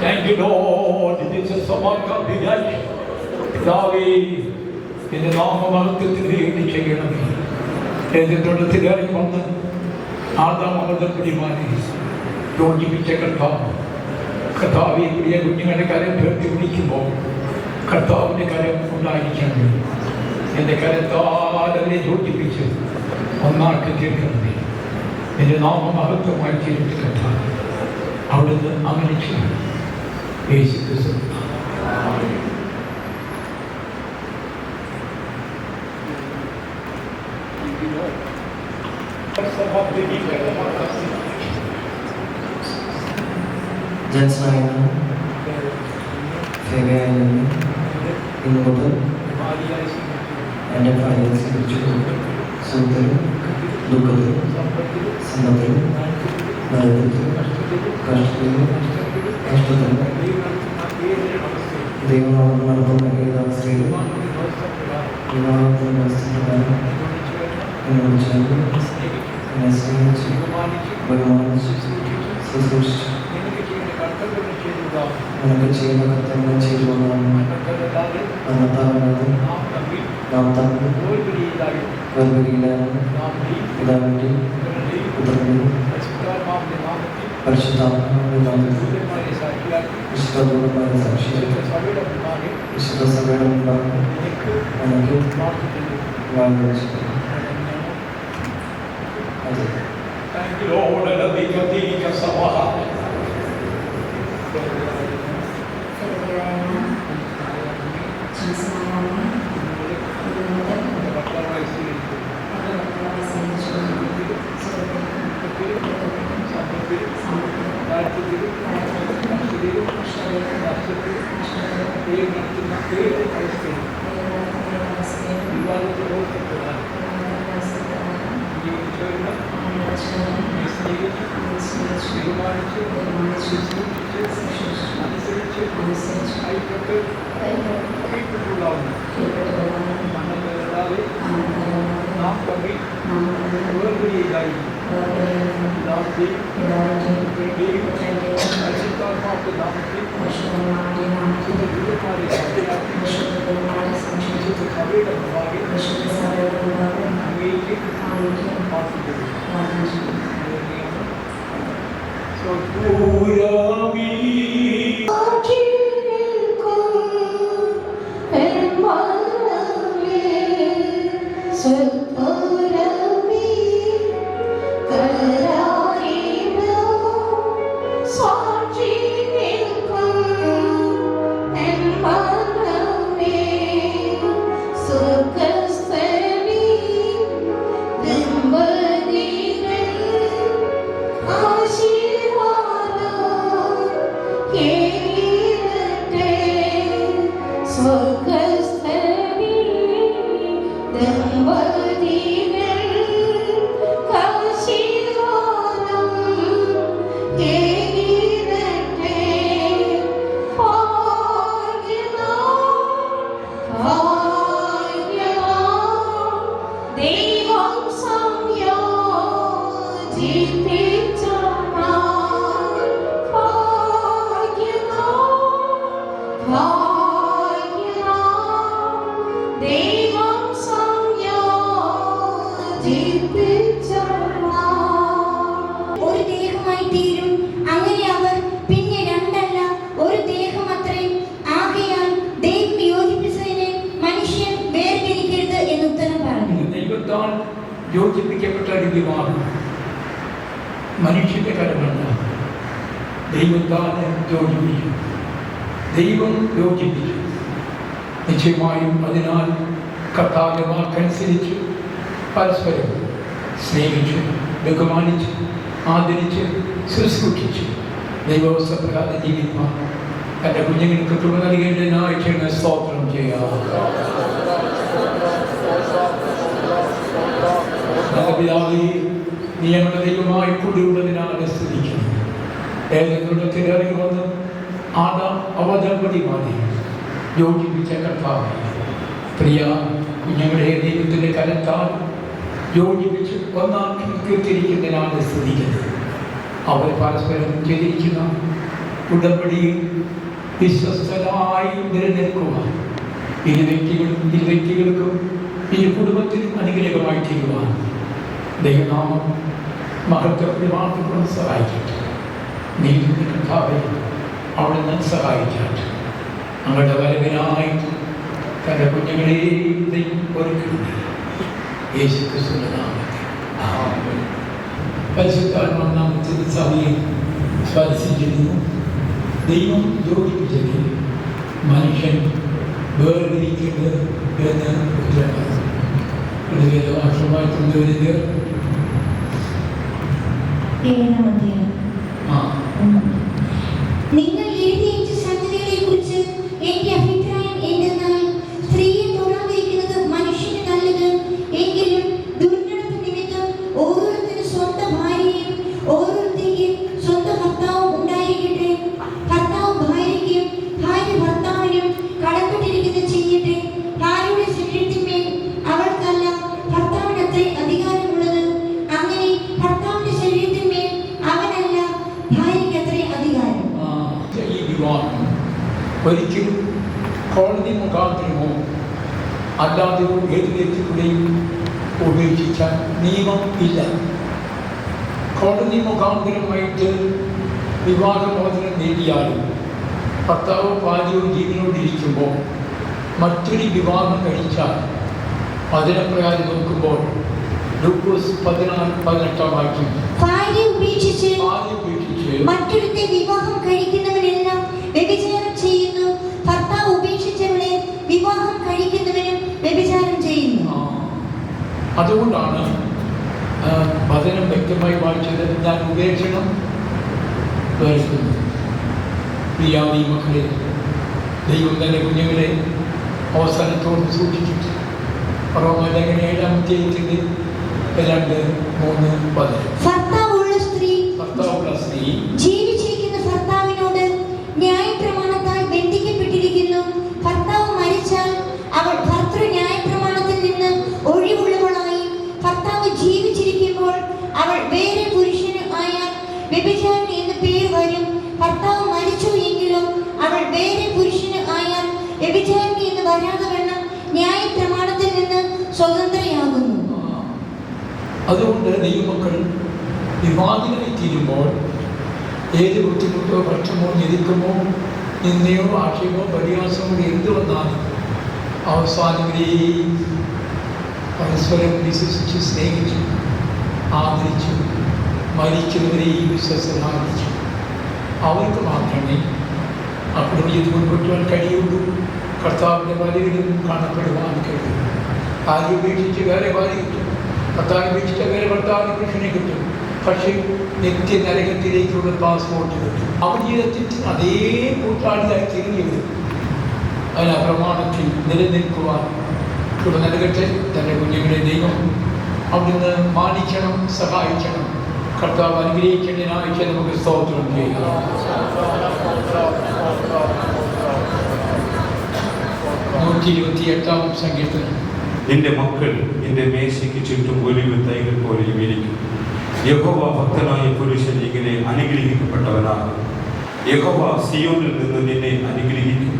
Thank you, Lord. This is പിതാവേ, എന്റെ നാമമഹത്വത്തിന് വേണ്ടി ചെയ്യണമേ. എന്റെ തൊട്ടത്തിൽ ഇറങ്ങി വന്ന് ആദാമവർദ്ധപ്പിടിമാനെ യോജിപ്പിച്ച കർത്താവെ, പ്രിയ കുഞ്ഞുങ്ങളുടെ കരം പേർത്തി വിളിക്കുമ്പോൾ കർത്താവിൻ്റെ കരം ഉണ്ടായിരിക്കണമേ. എൻ്റെ കരത്താൽ അവരെ യോജിപ്പിച്ച് ഒന്നാക്കി തീർക്കണമേ. എൻ്റെ നാമമഹത്വമായി തീർത്ത് കർത്താവ് അവിടുന്ന് അങ്ങനെ ചെയ്യും. യേശു ക്രിസ്തു. ജനസ്നായിരുന്നു ഫേവയായിരുന്നു ഇങ്ങോട്ട് എൻ്റെ ഭാര്യയെ സ്വീകരിച്ചു. സുഖത്തിലും ദുഃഖത്തിലും സമ്പത്തിലും ദാരിദ്ര്യത്തിലും കഷ്ടത്തിലും ദൈവം നടത്തുന്ന ഏതവസ്ഥയിലും വിവാഹത്തിൻ്റെ അവസ്ഥപ്രകാരം എന്നോട് ചേർന്ന് എന്നെ സ്നേഹിച്ച് ബഹുമാനിച്ച് ശുശ്രൂഷിച്ചു. നമുക്ക് ചെയ്യുന്ന കർത്തവ്യം ചെയ്തു കൊണ്ടാണ് അന്നത്താവനാണ് നാം തമ്മിൽ വേർപിരിയില്ലാതെ പിതാവിൻ്റെ പുത്രൻ്റെ പരിശുദ്ധാത്മാവിന്റെ നാമത്തിൽ വിശുദ്ധമായ സാക്ഷിയായി വിശുദ്ധ സഭയുടെ മുമ്പാകെ എനിക്ക് വാങ്ങിച്ചു. അതെ. ഒരു ദേഹമായി തീരും. അങ്ങനെ അവർ പിന്നെ രണ്ടല്ല ഒരു ദേഹമത്രേ. ആകയാൽ ദൈവം യോജിപ്പിച്ചതിനെ മനുഷ്യൻ വേർതിരിക്കരുത് എന്ന് ഉത്തരം പറഞ്ഞു. ദൈവത്താൽ യോജിപ്പിക്കപ്പെട്ട ഒരു വിവാഹം മനുഷ്യൻ്റെ കരമല്ല, ദൈവം താനെ യോജിപ്പിച്ചു. ദൈവം യോജിപ്പിച്ചു. നിശ്ചയമായും അതിനാൽ കർത്താവിന്റെ വാക്കനുസരിച്ച് പരസ്പരം സ്നേഹിച്ച്, ബഹുമാനിച്ച്, ആദരിച്ച്, ശുശ്രൂഷിച്ച് ദൈവവസ്ഥപ്രകാരം ജീവിക്കാൻ എൻ്റെ കുഞ്ഞുങ്ങൾക്ക് കൃപ നൽകേണ്ടതിനായി ചെയ്യുന്ന സ്തോത്രം ചെയ്യാം. നല്ല പിതാവേ, നീ ഞങ്ങളുടെ ദൈവമായി കൂടിയുള്ളതിനാണ് സ്തുതിക്കുന്നു. ഏതെങ്കിലും ഇറങ്ങി വന്ന് ആദാം അവദമ്പതിമാരെ യോജിപ്പിച്ച കർത്താവ്, പ്രിയ കുഞ്ഞുങ്ങളുടെ ദൈവത്തിൻ്റെ കരത്താൽ യോജിപ്പിച്ച് ഒന്നാക്കി തീർത്തിരിക്കുന്നതിനാണ് സ്തുതിക്കുന്നത്. അവർ പരസ്പരം ചെയ്തിരിക്കുന്ന ഉടമ്പടിയിൽ വിശ്വസ്തരായി നിലനിൽക്കുവാൻ ഇരു വ്യക്തികൾക്കും ഇരു കുടുംബത്തിനും അനുഗ്രഹമായി തീരുവാൻ ദൈവനാമം മഹത്വപ്രമാണത്തിനും സഹായിക്കട്ടെ. നീതിയുടെ കർത്താവെ അവിടെ നിന്ന് സഹായിക്കട്ടെ. ഞങ്ങളുടെ വരവിനായി തൻ്റെ കുഞ്ഞുങ്ങളെ ഒരുക്കുന്നത് യേശുക്രിസ്തുവിന്റെ നാമത്തിൽ പരിശുദ്ധാത്മാവിന്റെ സഭയെ സ്പർശിച്ചിരുന്നു. ദൈവം യോജിപ്പിച്ചത് മനുഷ്യൻ വേർതിരിക്കരുത് എന്ന് ഉത്തരവാദം വേദവാക്യമായി കൊണ്ടുവരുന്നത്. നിങ്ങൾ എഴുതിയ സംഗതികളെ കുറിച്ച് എന്റെ അഭിപ്രായം എന്തെന്നാൽ, സ്ത്രീയെ തൊടാതിരിക്കുന്നത് മനുഷ്യന് നല്ലത്. എങ്കിലും ദുർനടപ്പ് നിമിത്തം ഓരോരുത്തരും സ്വന്തം ഭാര്യയും ഓരോരുത്തർക്കും സ്വന്തം ഭർത്താവും ഉണ്ടായിരിക്കട്ടെ. ഭർത്താവ് ഭാര്യയ്ക്കും ഭാര്യ ഭർത്താവിനും കടപ്പെട്ടിരിക്കുന്നത് ചെയ്യട്ടെ. ഭാര്യയുടെ ശരീരത്തിന്മേൽ അവൾക്കല്ല ഭർത്താവിനത്രേ അധികാരമുള്ളത്. അങ്ങനെ ഭർത്താവിന്റെ ശരീരത്തിന്മേൽ അവനല്ല ഭാര്യയ്ക്കത്രേ അധികാരം. ഈ വിവാഹം ഒരിക്കലും കോടതി മുഖാന്തരമോ അല്ലാതെയോ ഏത് വ്യക്തിയുടെയും ഉപേക്ഷിച്ച നിയമം ഇല്ല. കോടതി മുഖാന്തരമായിട്ട് വിവാഹമോചനം നേടിയാലും ഭർത്താവോ ഭാര്യയോ ജീവനോടിരിക്കുമ്പോൾ മറ്റൊരു വിവാഹം കഴിച്ചാൽ അതിനപ്രകാരം നോക്കുമ്പോൾ ലൂക്കോസ് 14:18 വാക്യം, ഭാര്യ ഉപേക്ഷിച്ച് മറ്റൊരുത്തെ വിവാഹം കഴിക്കുന്നവനെല്ലാം വ്യഭിചാരം ചെയ്യുന്നു. ഭർത്താവ് ഉപേക്ഷിച്ചവളെ വിവാഹം കഴിക്കുന്നവനും വ്യഭിചാരം ചെയ്യുന്നു. അതുകൊണ്ടാണ് വചനം വ്യക്തമായി വായിച്ചത്, ഞാൻ ഉപേക്ഷണം വരുത്തുന്നു. പ്രിയാദി മക്കളെ, ദൈവം തന്നെ കുഞ്ഞുങ്ങളെ അവസാനത്തോട് സൂക്ഷിച്ചിട്ട് റോമലേഖനം 7-ാമത്തെ 2-3 ഭർത്താവുള്ള സ്ത്രീ ജീവിച്ചിരിക്കുന്ന ഭർത്താവിനോട് ന്യായപ്രമാണത്താൽ ബന്ധിക്കപ്പെട്ടിരിക്കുന്നു. ഭർത്താവ് മരിച്ചാൽ അവൾ ഭർത്തൃ ന്യായപ്രമാണത്തിൽ നിന്ന് ഒഴിവുള്ളവളായി, ഭർത്താവ് ജീവിച്ചിരിക്കുമ്പോൾ അവൾ വേറെ പുരുഷന് ആയാൽ വ്യഭിചാരിണി എന്ന് പേര് വരും. ഭർത്താവ് മരിച്ചു എങ്കിലും അവൾ വേറെ പുരുഷന് ആയാൽ വ്യഭിചാരിണി എന്ന് വരാതെ വണ്ണം ന്യായപ്രമാണത്തിൽ നിന്ന് സ്വതന്ത്രയാകുന്നു. അതുകൊണ്ട് ദൈവമക്കൾ വിവാദികളായി തീരുമ്പോൾ ഏത് ബുദ്ധിമുട്ടോ പ്രശ്നമോ ഞെരുക്കമോ നിന്നയോ ആക്ഷേപമോ പരിഹാസമോ എന്ത് വന്നാലും അവസാനങ്ങളെയും പരസ്പരം വിശ്വസിച്ച് സ്നേഹിച്ചു ആദരിച്ചു മരിക്കുന്നവരെയും വിശ്വസനാദരിച്ചു അവർക്ക് മാത്രമേ ആ കുടുംബത്തിൽ മുൻപോട്ടുവാൻ കഴിയുള്ളൂ. കർത്താവിൻ്റെ വലയിലും കാണപ്പെടുവാൻ കഴിയും. ഭാര്യ ഉപേക്ഷിച്ച് വേറെ ഭാര്യ കിട്ടും, ഭർത്താവിനെ ഉപേക്ഷിച്ച വേറെ ഭർത്താവിന് പുരുഷനെ കിട്ടും. പക്ഷേ നിത്യ നരകത്തിലേക്കുള്ള പാസ്പോർട്ട് കിട്ടും. അവർ ജീവിതത്തിൽ അതേ കൂട്ടാളിയായി തിരിഞ്ഞു വരും. അതിന് പ്രമാണത്തിൽ നിലനിൽക്കുവാൻ കൃപ നൽകട്ടെ. തൻ്റെ കുഞ്ഞുങ്ങളെ ദൈവം അവിടുന്ന് മാനിക്കണം, സഹായിക്കണം. കർത്താവ് അനുഗ്രഹിക്കേണ്ടതിനായിട്ട് നമുക്ക് സ്തോത്രം ചെയ്യാം. 128-ാം സങ്കീർത്തനം. നിന്റെ മക്കൾ നിന്റെ മേശയ്ക്ക് ചുറ്റും ഒലിവ് തൈകൾ പോലെയും ഇരിക്കും. യഹോവ ഭക്തനായ പുരുഷൻ ഇങ്ങനെ അനുഗ്രഹിക്കപ്പെട്ടവനാണ്. യഹോവ സിയോനിൽ നിന്ന് നിന്നെ അനുഗ്രഹിക്കും.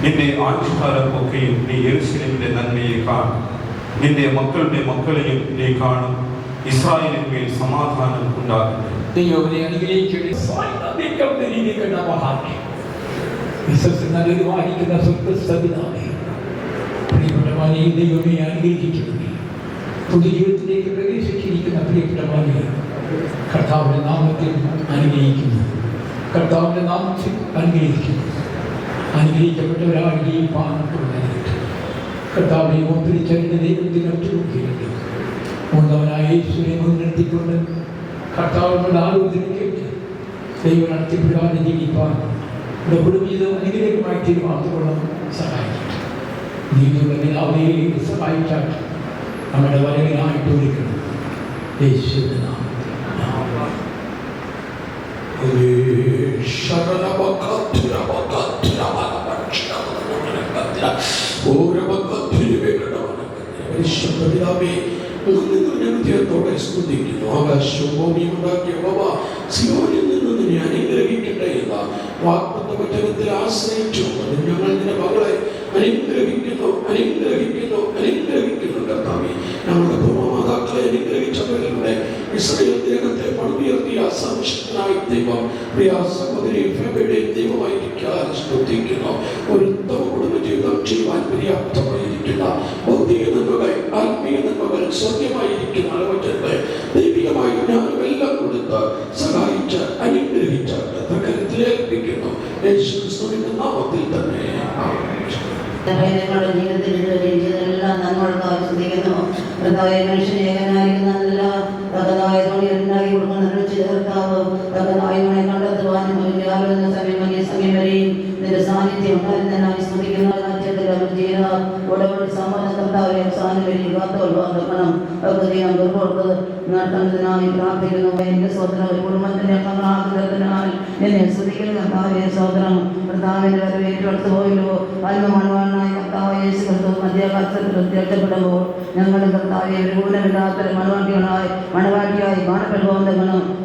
നിന്റെ ആയുഷ്കാലം ഒക്കെയും നീ യെരൂശലേമിന്റെ നന്മയെ കാണും. നിന്റെ മക്കളുടെ മക്കളെയും നീ കാണും. ഇസ്രായേലിന്മേൽ സമാധാനം ഉണ്ടാകട്ടെ. ദൈവത്തെ അനുഗ്രഹിക്കട്ടെ. വിശ്വസിക്കുന്നവരെ വായിക്കുന്ന സ്വർഗ്ഗസ്ഥപിതാവേ, പ്രിയപ്പെട്ടവനെ ദൈവമേ അനുഗ്രഹിക്കണമേ. പുതിയ ജീവിതത്തിലേക്ക് പ്രവേശിച്ചിരിക്കുന്ന പ്രിയപ്പെട്ടവനെ കർത്താവിൻ്റെ നാമത്തിൽ അനുഗ്രഹിക്കുന്നു. കർത്താവിൻ്റെ നാമത്തിൽ അനുഗ്രഹിക്കുന്നു. അനുഗ്രഹിക്കപ്പെട്ടവരായി ജീവിപ്പാൻ തുടങ്ങരുത്. കർത്താവിനെ ഒപ്പിരിച്ചവരുടെ ദൈവത്തിന് ഒറ്റുകൊണ്ടിരുന്നു. മൂന്നവനായ യേശുവിനെ മുൻനിർത്തിക്കൊണ്ട് കർത്താവിനോട് ആലോചന കേട്ട് ദൈവം നടത്തിപ്പെടാതെ ജീവിപ്പാൻ ഇവിടെ കുടുംബജീവിതം അനുഗ്രഹമായി തീരുമാനത്തോളം സഹായിക്കട്ടെ. നീതിയുള്ള പിതാവേ സഹായിച്ചാൽ നമ്മുടെ വരവിനായിട്ട് ഒരുക്കണം. യേശുവിന്റെ നാമത്തിൽ ഹൃദയത്തോടെ സ്തുതിക്കുന്നു. ആകാശവും ഭൂമിയും ഉണ്ടാക്കിയ യഹോവ സിയോനിൽ നിന്ന് നിന്നെ അനുഗ്രഹിക്കട്ടെ എന്ന വാഗ്ദത്ത വചനത്തിൽ ആശ്രയിച്ചു ഞങ്ങൾ നിന്റെ മകളെ അനുഗ്രഹിക്കുന്നു, അനുഗ്രഹിക്കുന്നു, അനുഗ്രഹിക്കുന്നു. കർത്താവേ, ഞങ്ങളുടെ പൂർവ്വമാതാക്കളെ അനുഗ്രഹിച്ചവരുടെ ഇസ്രായേൽ ദേഹത്തെ പണിതുയർത്തിയ സംശക്തനായ ദൈവം പ്രിയ സഹോദരി ഫെബയുടെ ദൈവമായിരിക്കാൻ സ്തുതിക്കുന്നു. ഒരു ഉത്തമ കുടുംബജീവിതം ചെയ്യുവാൻ പര്യാപ്തമായിരിക്കുന്ന ഭൗതിക നന്മകൾ, ആത്മീയ നന്മകൾ, സ്വർഗമായിരിക്കുന്ന അളവറ്റങ്ങൾ, ദൈവികമായ ജ്ഞാനമെല്ലാം കൊടുത്ത് സഹായിച്ച് അനുഗ്രഹിച്ച് കരത്തിലേൽപ്പിക്കുന്നു. യേശു ക്രിസ്തുവിന്റെ നാമത്തിൽ തന്നെ ഞങ്ങളുടെ ജീവിതത്തിൽ എല്ലാ നന്മകൾക്കായി ശ്രദ്ധിക്കുന്നു. മനുഷ്യനെ ഏകനായിരിക്കുന്നതല്ല, തകതായ ഉണ്ടാക്കി കൊടുക്കുന്ന ചേർക്കാവ് തകതായവനെ കണ്ടെത്തുവാനും അവന്റെ ആലോചന സമയം വലിയ സമയം വരെയും നിന്റെ സാന്നിധ്യം ഉണ്ടായിരുന്നതിനായി സ്മരിക്കുന്ന ഉടമ്പടി സമ്മതകർത്താവെ അവസാനം വരെയും കാത്തോൾവാക്കണം. അവർക്ക് ഞാൻ ദുർബോധ നടത്തുന്നതിനായി പ്രാർത്ഥിക്കുന്നു. എന്റെ സ്വതന്ത്രം ഒരു കുടുംബത്തിന്റെ ആഗ്രഹത്തിനാൽ എന്നെ ശ്രദ്ധിക്കുന്ന കർത്താവെ സ്വതന്ത്രം കർത്താവിന്റെ വരവേറ്റെടുത്തു പോയല്ലോ. അന്ന് മണവാനായ കർത്താവ് യേശു ക്രിസ്തു മധ്യാകാശത്തിൽ പ്രത്യക്ഷപ്പെടുമ്പോൾ ഞങ്ങളുടെ കർത്താവെ ഒരു ഗുണമില്ലാത്ത മണവാട്ടിയായി കാണപ്പെടുവാൻ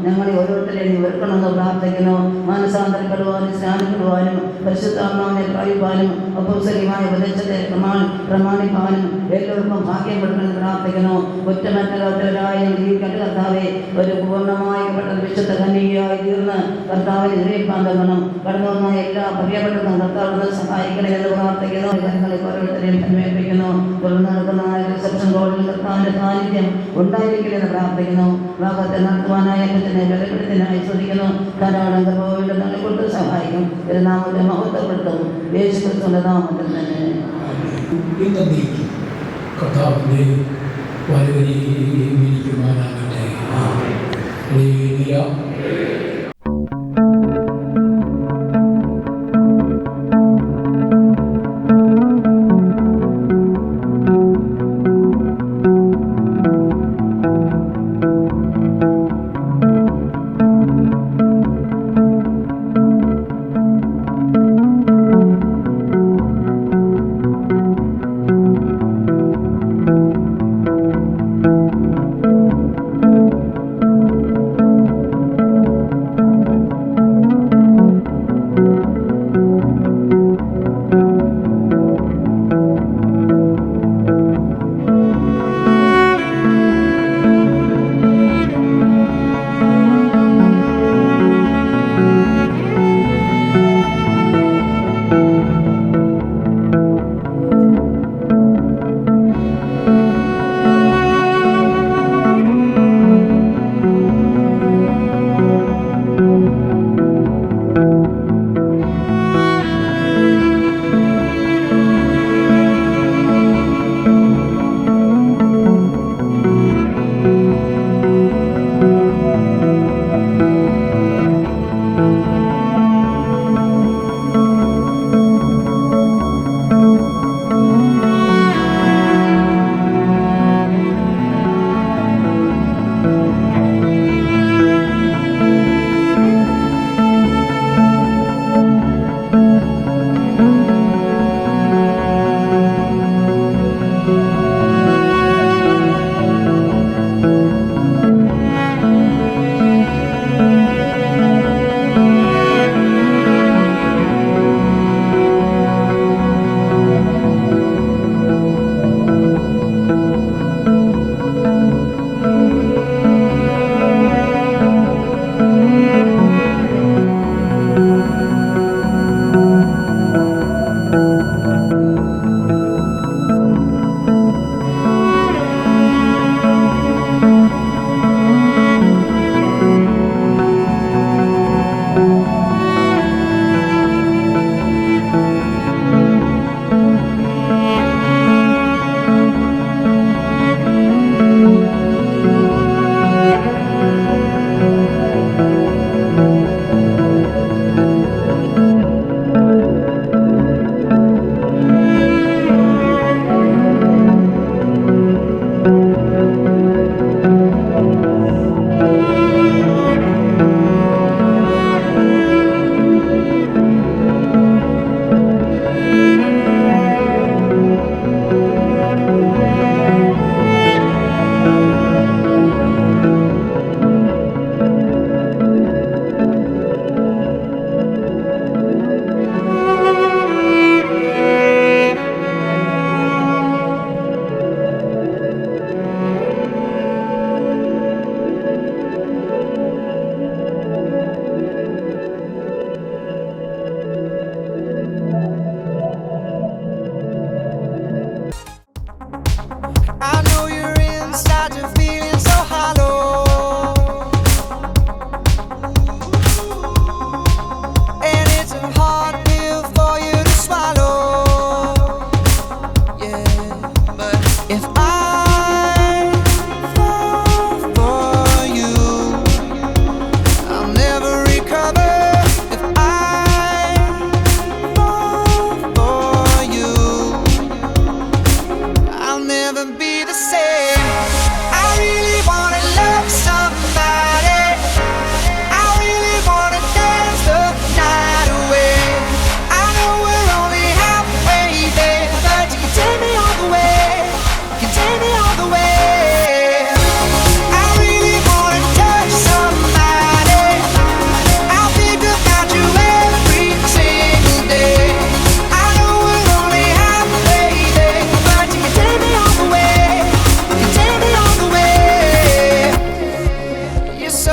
ഞങ്ങളെ ഓരോരുത്തരെയും വെറുക്കണമെന്ന് പ്രാർത്ഥിക്കുന്നു. മാനസാന്തരപ്പെടുവാനും സ്നാനപ്പെടുവാനും പരിശുദ്ധാത്മാവിനെ പ്രാപിപ്പാനും അപ്പോസ്തലികമായ ഉപദേശത്തെ പ്രമാണിപ്പാനും എല്ലാവർക്കും ഭാഗ്യം കൊടുക്കണമെന്ന് പ്രാർത്ഥിക്കുന്നു. കുറ്റമറ്റവരായ ജീവിക്കേണ്ട കർത്താവെ ഒരു പൂർണ്ണമായ വിശുദ്ധ കന്യകയായി തീർന്ന് കർത്താവിനെ നിറയിപ്പാൻ തരണം. കടന്നു വന്ന എല്ലാ പ്രിയപ്പെട്ടതും കർത്താവിനെ സഹായിക്കണേ എന്ന് പ്രാർത്ഥിക്കുന്നു. ഞങ്ങളെ ഓരോരുത്തരെയും അന്വേഷിക്കുന്നു. തുടർന്ന് നടക്കുന്ന റിസപ്ഷൻ കോളിൽ കർത്താവിന്റെ സാന്നിധ്യം ഉണ്ടായിരിക്കണമെന്ന് പ്രാർത്ഥിക്കുന്നു. ഭാഗത്തെ നടത്തുവാനായ അംഗത്തിനെ ബലപ്പെടുത്തിനായി ശ്രദ്ധിക്കുന്നു. ധാരാളം ഗർഭവീട് നൽകിക്കൊണ്ട് സഹായിക്കും. ഒരു നാമത്തെ മഹത്വപ്പെടുത്തും. യേശു ക്രിസ്തുവിന്റെ നാമത്തിൽ തന്നെ കർത്താവിന്റെ വരവിരിക്കുവാനാകട്ടെ.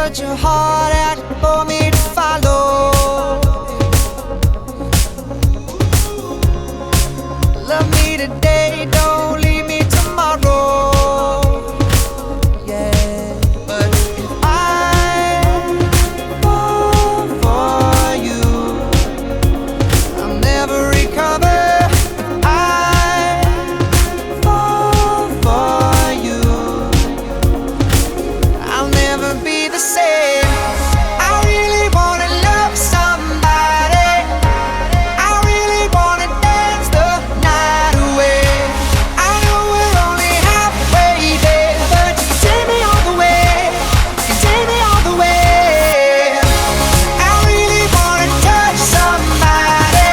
such a hard act for me to follow. Love me today, don't leave me tomorrow. Yeah, but if I fall for you, I'll never recover. If I fall for you, I'll never be the same. I really wanna love somebody. I really wanna dance the night away. I know we're only halfway there, but you can take me all the way. You can take me all the way. I really wanna touch somebody.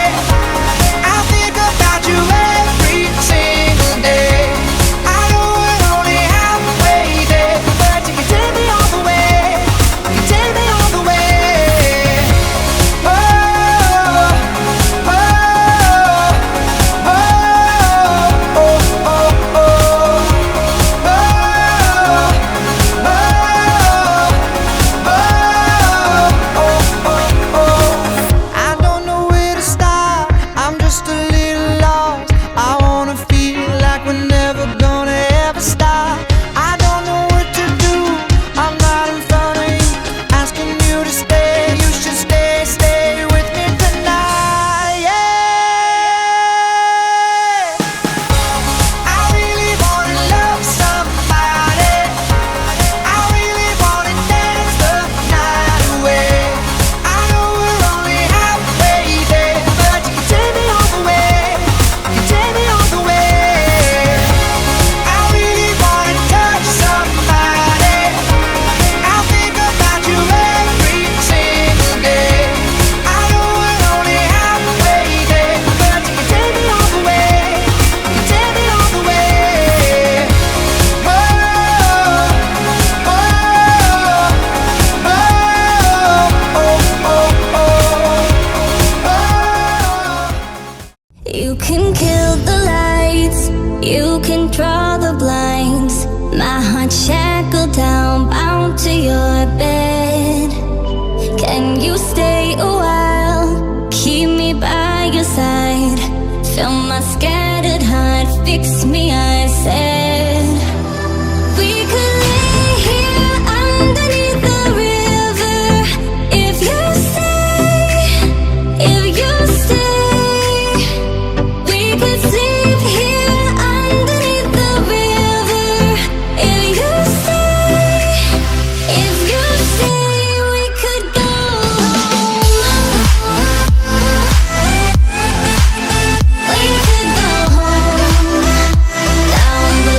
I think about you every single day. I know we're only halfway there, but you can take me all the way. You can take me all the way. Oh, oh, oh, oh, oh, oh, oh, I don't know where to start. I'm just a little lost. I wanna feel like we're never gonna ever stop. I don't know what to do. I'm not in front of you, asking you to stay. You should stay with me tonight. Yeah. I really wanna love somebody. I really wanna dance the night away. I know we're only halfway there, but you can take me all the way. You can take me all the way. I really wanna touch somebody. I think about you every single day. I know we're only halfway there, but you can take me all the way. You can take me all the way. Oh, oh, oh, oh, oh, oh. You can kill the lights, you can draw the blinds. My heart shackled down, bound to your bed. Can you stay a while? Keep me by your side. Fill my scattered heart, fix me, I said. We could lay here underneath the river. If you stay, if you stay, we could sleep here underneath the river. If you stay, if you stay, we could go home. We could go home, down the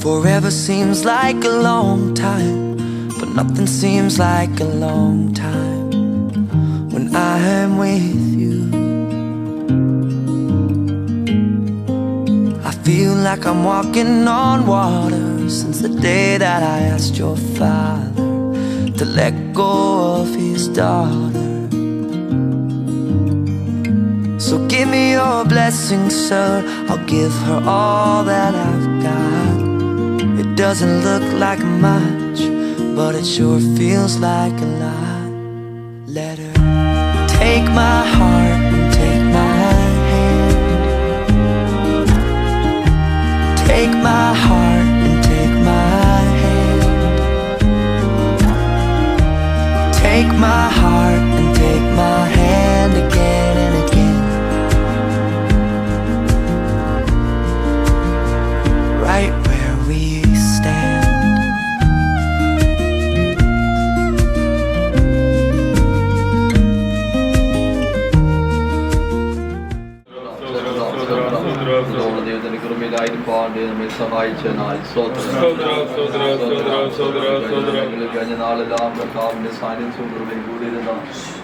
Forever seems like a long time, but nothing seems like a long time when I am with you. I feel like I'm walking on water since the day that I asked your father to let go of his daughter. So give me your blessing, sir, I'll give her all that I've got. It doesn't look like much, but it sure feels like a lot. Let her take my heart and take my hand. Take my heart and take my hand. Take my heart and take my hand again and again. Right where we stand. ദൈവത്തിന്റെ കൃപയിലായിരിക്കാൻ നമ്മെ സഹായിച്ചതിനായി കഴിഞ്ഞ നാളെല്ലാം കർത്താവിന്റെ സാന്നിധ്യവും കൃപയും കൂടിയിരുന്ന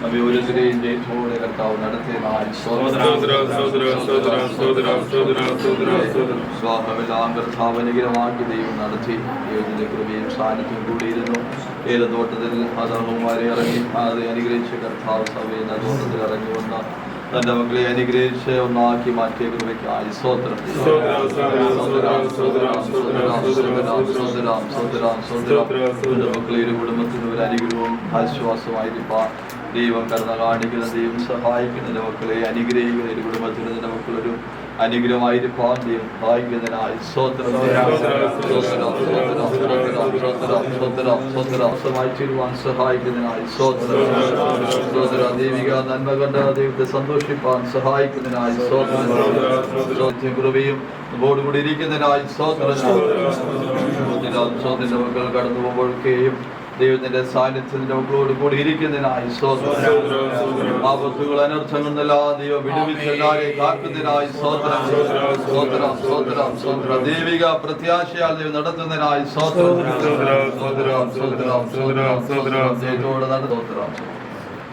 നമ്മെ ഓരോരുത്തരെയും ജയിച്ചോടെ കർത്താവ് നടത്തിയതിനായി സ്വാഹമെല്ലാം കർത്താവ് അനുഗ്രഹമാക്കി ദൈവം നടത്തി. ദൈവത്തിന്റെ കൃപയും സാന്നിധ്യവും കൂടിയിരുന്നു. ഏത് തോട്ടത്തിൽ അധർമ്മമാരെ ഇറങ്ങി അത് അനുഗ്രഹിച്ച് കർത്താവ് സഭയിൽ തോട്ടത്തിൽ ഇറങ്ങി വന്ന തന്റെ മക്കളെ അനുഗ്രഹിച്ച് ഒന്നാക്കി മാറ്റിയ കൃപയ്ക്കായി സ്തോത്രം. മക്കളെ ഒരു കുടുംബത്തിന് ഒരു അനുഗ്രഹവും ആശ്വാസമായിരിക്കാൻ ദൈവം കരുണ കാണിക്കുന്ന, ദൈവം സഹായിക്കുന്ന മക്കളെ അനുഗ്രഹിക്കുന്ന ഒരു കുടുംബത്തിന് നിന്റെ മക്കളൊരു അനുഗ്രഹമായിരിക്കാൻ ദൈവം സഹായിക്കുന്നതിനായി സ്തോത്രം. സഹായിച്ചിരുവാൻ സഹായിക്കുന്നതിനായി സ്തോത്രം. ദൈവിക നന്മ കണ്ട ദൈവത്തെ സന്തോഷിപ്പാൻ സഹായിക്കുന്നതിനായി സ്തോത്രം. കൃപയും നമ്മോടുകൂടി ഇരിക്കുന്നതിനായി സ്തോത്രം. മക്കൾ കടന്നു പോകുമ്പോഴൊക്കെയും ദൈവത്തിന്റെ സാന്നിധ്യത്തിന്റെ മക്കളോട് കൂടി ഇരിക്കുന്നതിനായി സ്തോത്രം. ആപത്തുകൾ അനർത്ഥങ്ങൾ എല്ലാം ദൈവം വിടുവിച്ചെല്ലാരെയും കാക്കുന്നതിനായി സ്തോത്രം. ദൈവിക പ്രത്യാശയാൽ ദൈവം നടത്തുന്നതിനായി സ്തോത്രം.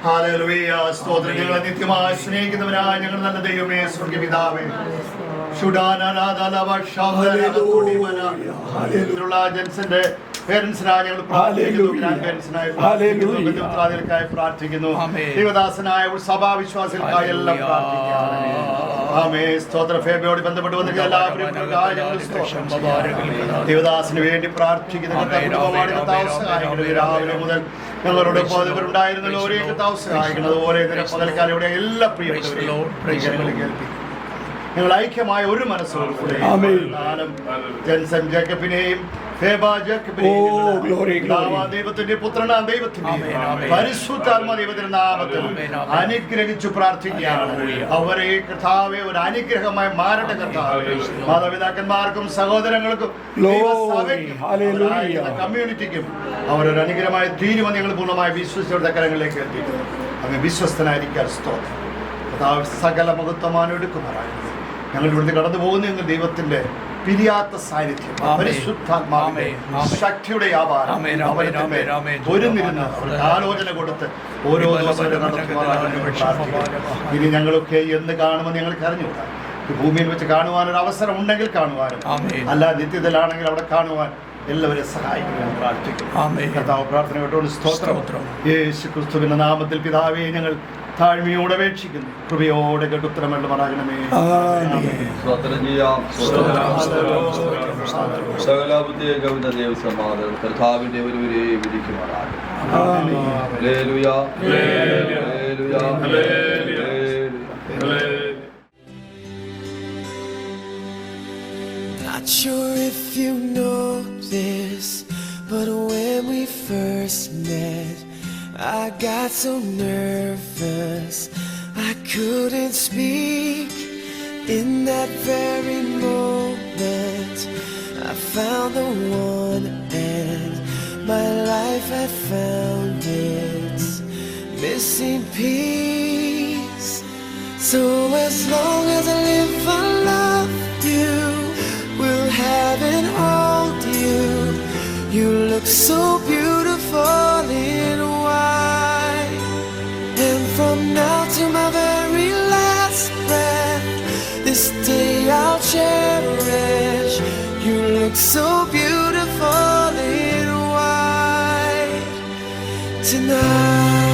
ഹല്ലേലൂയ. സ്തോത്രം. ഞങ്ങളെ നിത്യമായി സ്നേഹിക്കുന്നവനായ ഞങ്ങൾ നല്ല ദൈവമേ, സ്വർഗ്ഗപിതാവേ, ജെൻസന്റെ പേരൻസിനായി ഞങ്ങൾ പ്രാർത്ഥിക്കുന്നു. ദൈവദാസനായ സഭാവിശ്വാസികൾക്കായി എല്ലാം പ്രാർത്ഥിക്കുന്നു. സ്തോത്ര ഫേബയോട് ബന്ധപ്പെട്ട് വന്നിട്ട് എല്ലാവരും ദൈവദാസിന് വേണ്ടി പ്രാർത്ഥിക്കുന്നു. രാവിലെ മുതൽ ഞങ്ങളോട് ഉണ്ടായിരുന്നല്ലോ ഒരേ കർത്താവ് സഹായിക്കുന്നത്. അതുപോലെ പകൽക്കാലം ഇവിടെ എല്ലാ പ്രിയപ്പെട്ടവരെയും കേൾപ്പിക്കും. ഞങ്ങൾ ഐക്യമായ ഒരു മനസ്സോടുകൂടെ ജെൻസൺ ജേക്കബിനെയും ദൈവത്തിന്റെ പുത്രനാം ദൈവത്തിന്റെയും പരിശുദ്ധാത്മ ദൈവത്തിന്റെ നാമത്തിൽ അനുഗ്രഹിച്ചു പ്രാർത്ഥിക്കുകയാണ്. അവരെ കർത്താവെ ഒരു അനുഗ്രഹമായി മാറട്ടെ കർത്താവേ. മാതാപിതാക്കന്മാർക്കും സഹോദരങ്ങൾക്കും കമ്മ്യൂണിറ്റിക്കും അവരൊരു അനുഗ്രഹമായി തീരുമാനം ഞങ്ങൾ പൂർണ്ണമായി വിശ്വസിച്ചവരുടെ കരങ്ങളിലേക്ക് എത്തിക്കുന്നു. അങ്ങ് വിശ്വസ്തനായിരിക്കാൻ സ്തോത്രം. കർത്താവ് സകല മഹത്വമാനം എടുക്കുമാറായിരുന്നു. ഞങ്ങൾ ഇവിടുന്ന് കടന്നു പോകുന്ന ദൈവത്തിന്റെ പിരിയാത്ത സാന്നിധ്യം, പരിശുദ്ധാത്മാവിന്റെ ശക്തിയുടെ വ്യാപാരം ഒരുന്നിരുന്ന് അവർക്ക് ആലോചന കൊടുത്ത് ഓരോ ദിവസവും ഇനി ഞങ്ങളൊക്കെ എന്ന് കാണുമെന്ന് ഞങ്ങൾക്ക് അറിഞ്ഞുകൂടാ. ഭൂമിയിൽ വെച്ച് കാണുവാനൊരു അവസരം ഉണ്ടെങ്കിൽ കാണുവാനും, അല്ല നിത്യത്തിലാണെങ്കിൽ അവിടെ കാണുവാൻ എല്ലാവരും സഹായിക്കണം പ്രാർത്ഥിക്കും. കർത്താവ് പ്രാർത്ഥന കേട്ടോണ്ട് സ്തോത്രം. യേശു ക്രിസ്തുവിന്റെ നാമത്തിൽ പിതാവേ ഞങ്ങൾ താഴ്മയോടെ അപേക്ഷിക്കുന്നു. കൃപയോടെ കേട്ടുത്തരമല്ല മറാകണമേ. സകലാബുദ്ധിയെ കവിത ദേവസമാധാനം കർത്താവിന്റെ ഒരുവരെ വിധിക്കുമാറാകും. Not sure if you know this, but when we first met, I got so nervous I couldn't speak. In that very moment I found the one and my life had found its missing piece. So as long as I live I love you, we'll have it all. so beautiful in white. And from now to my very last breath, this day I'll cherish. You look so beautiful in white tonight.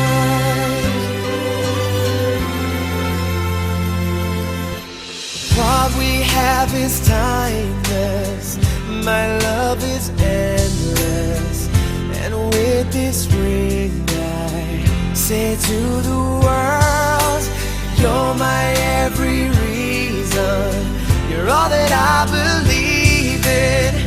What we have is timeless, my love is endless, and with this ring I say to the world, you're my every reason, you're all that I believe in.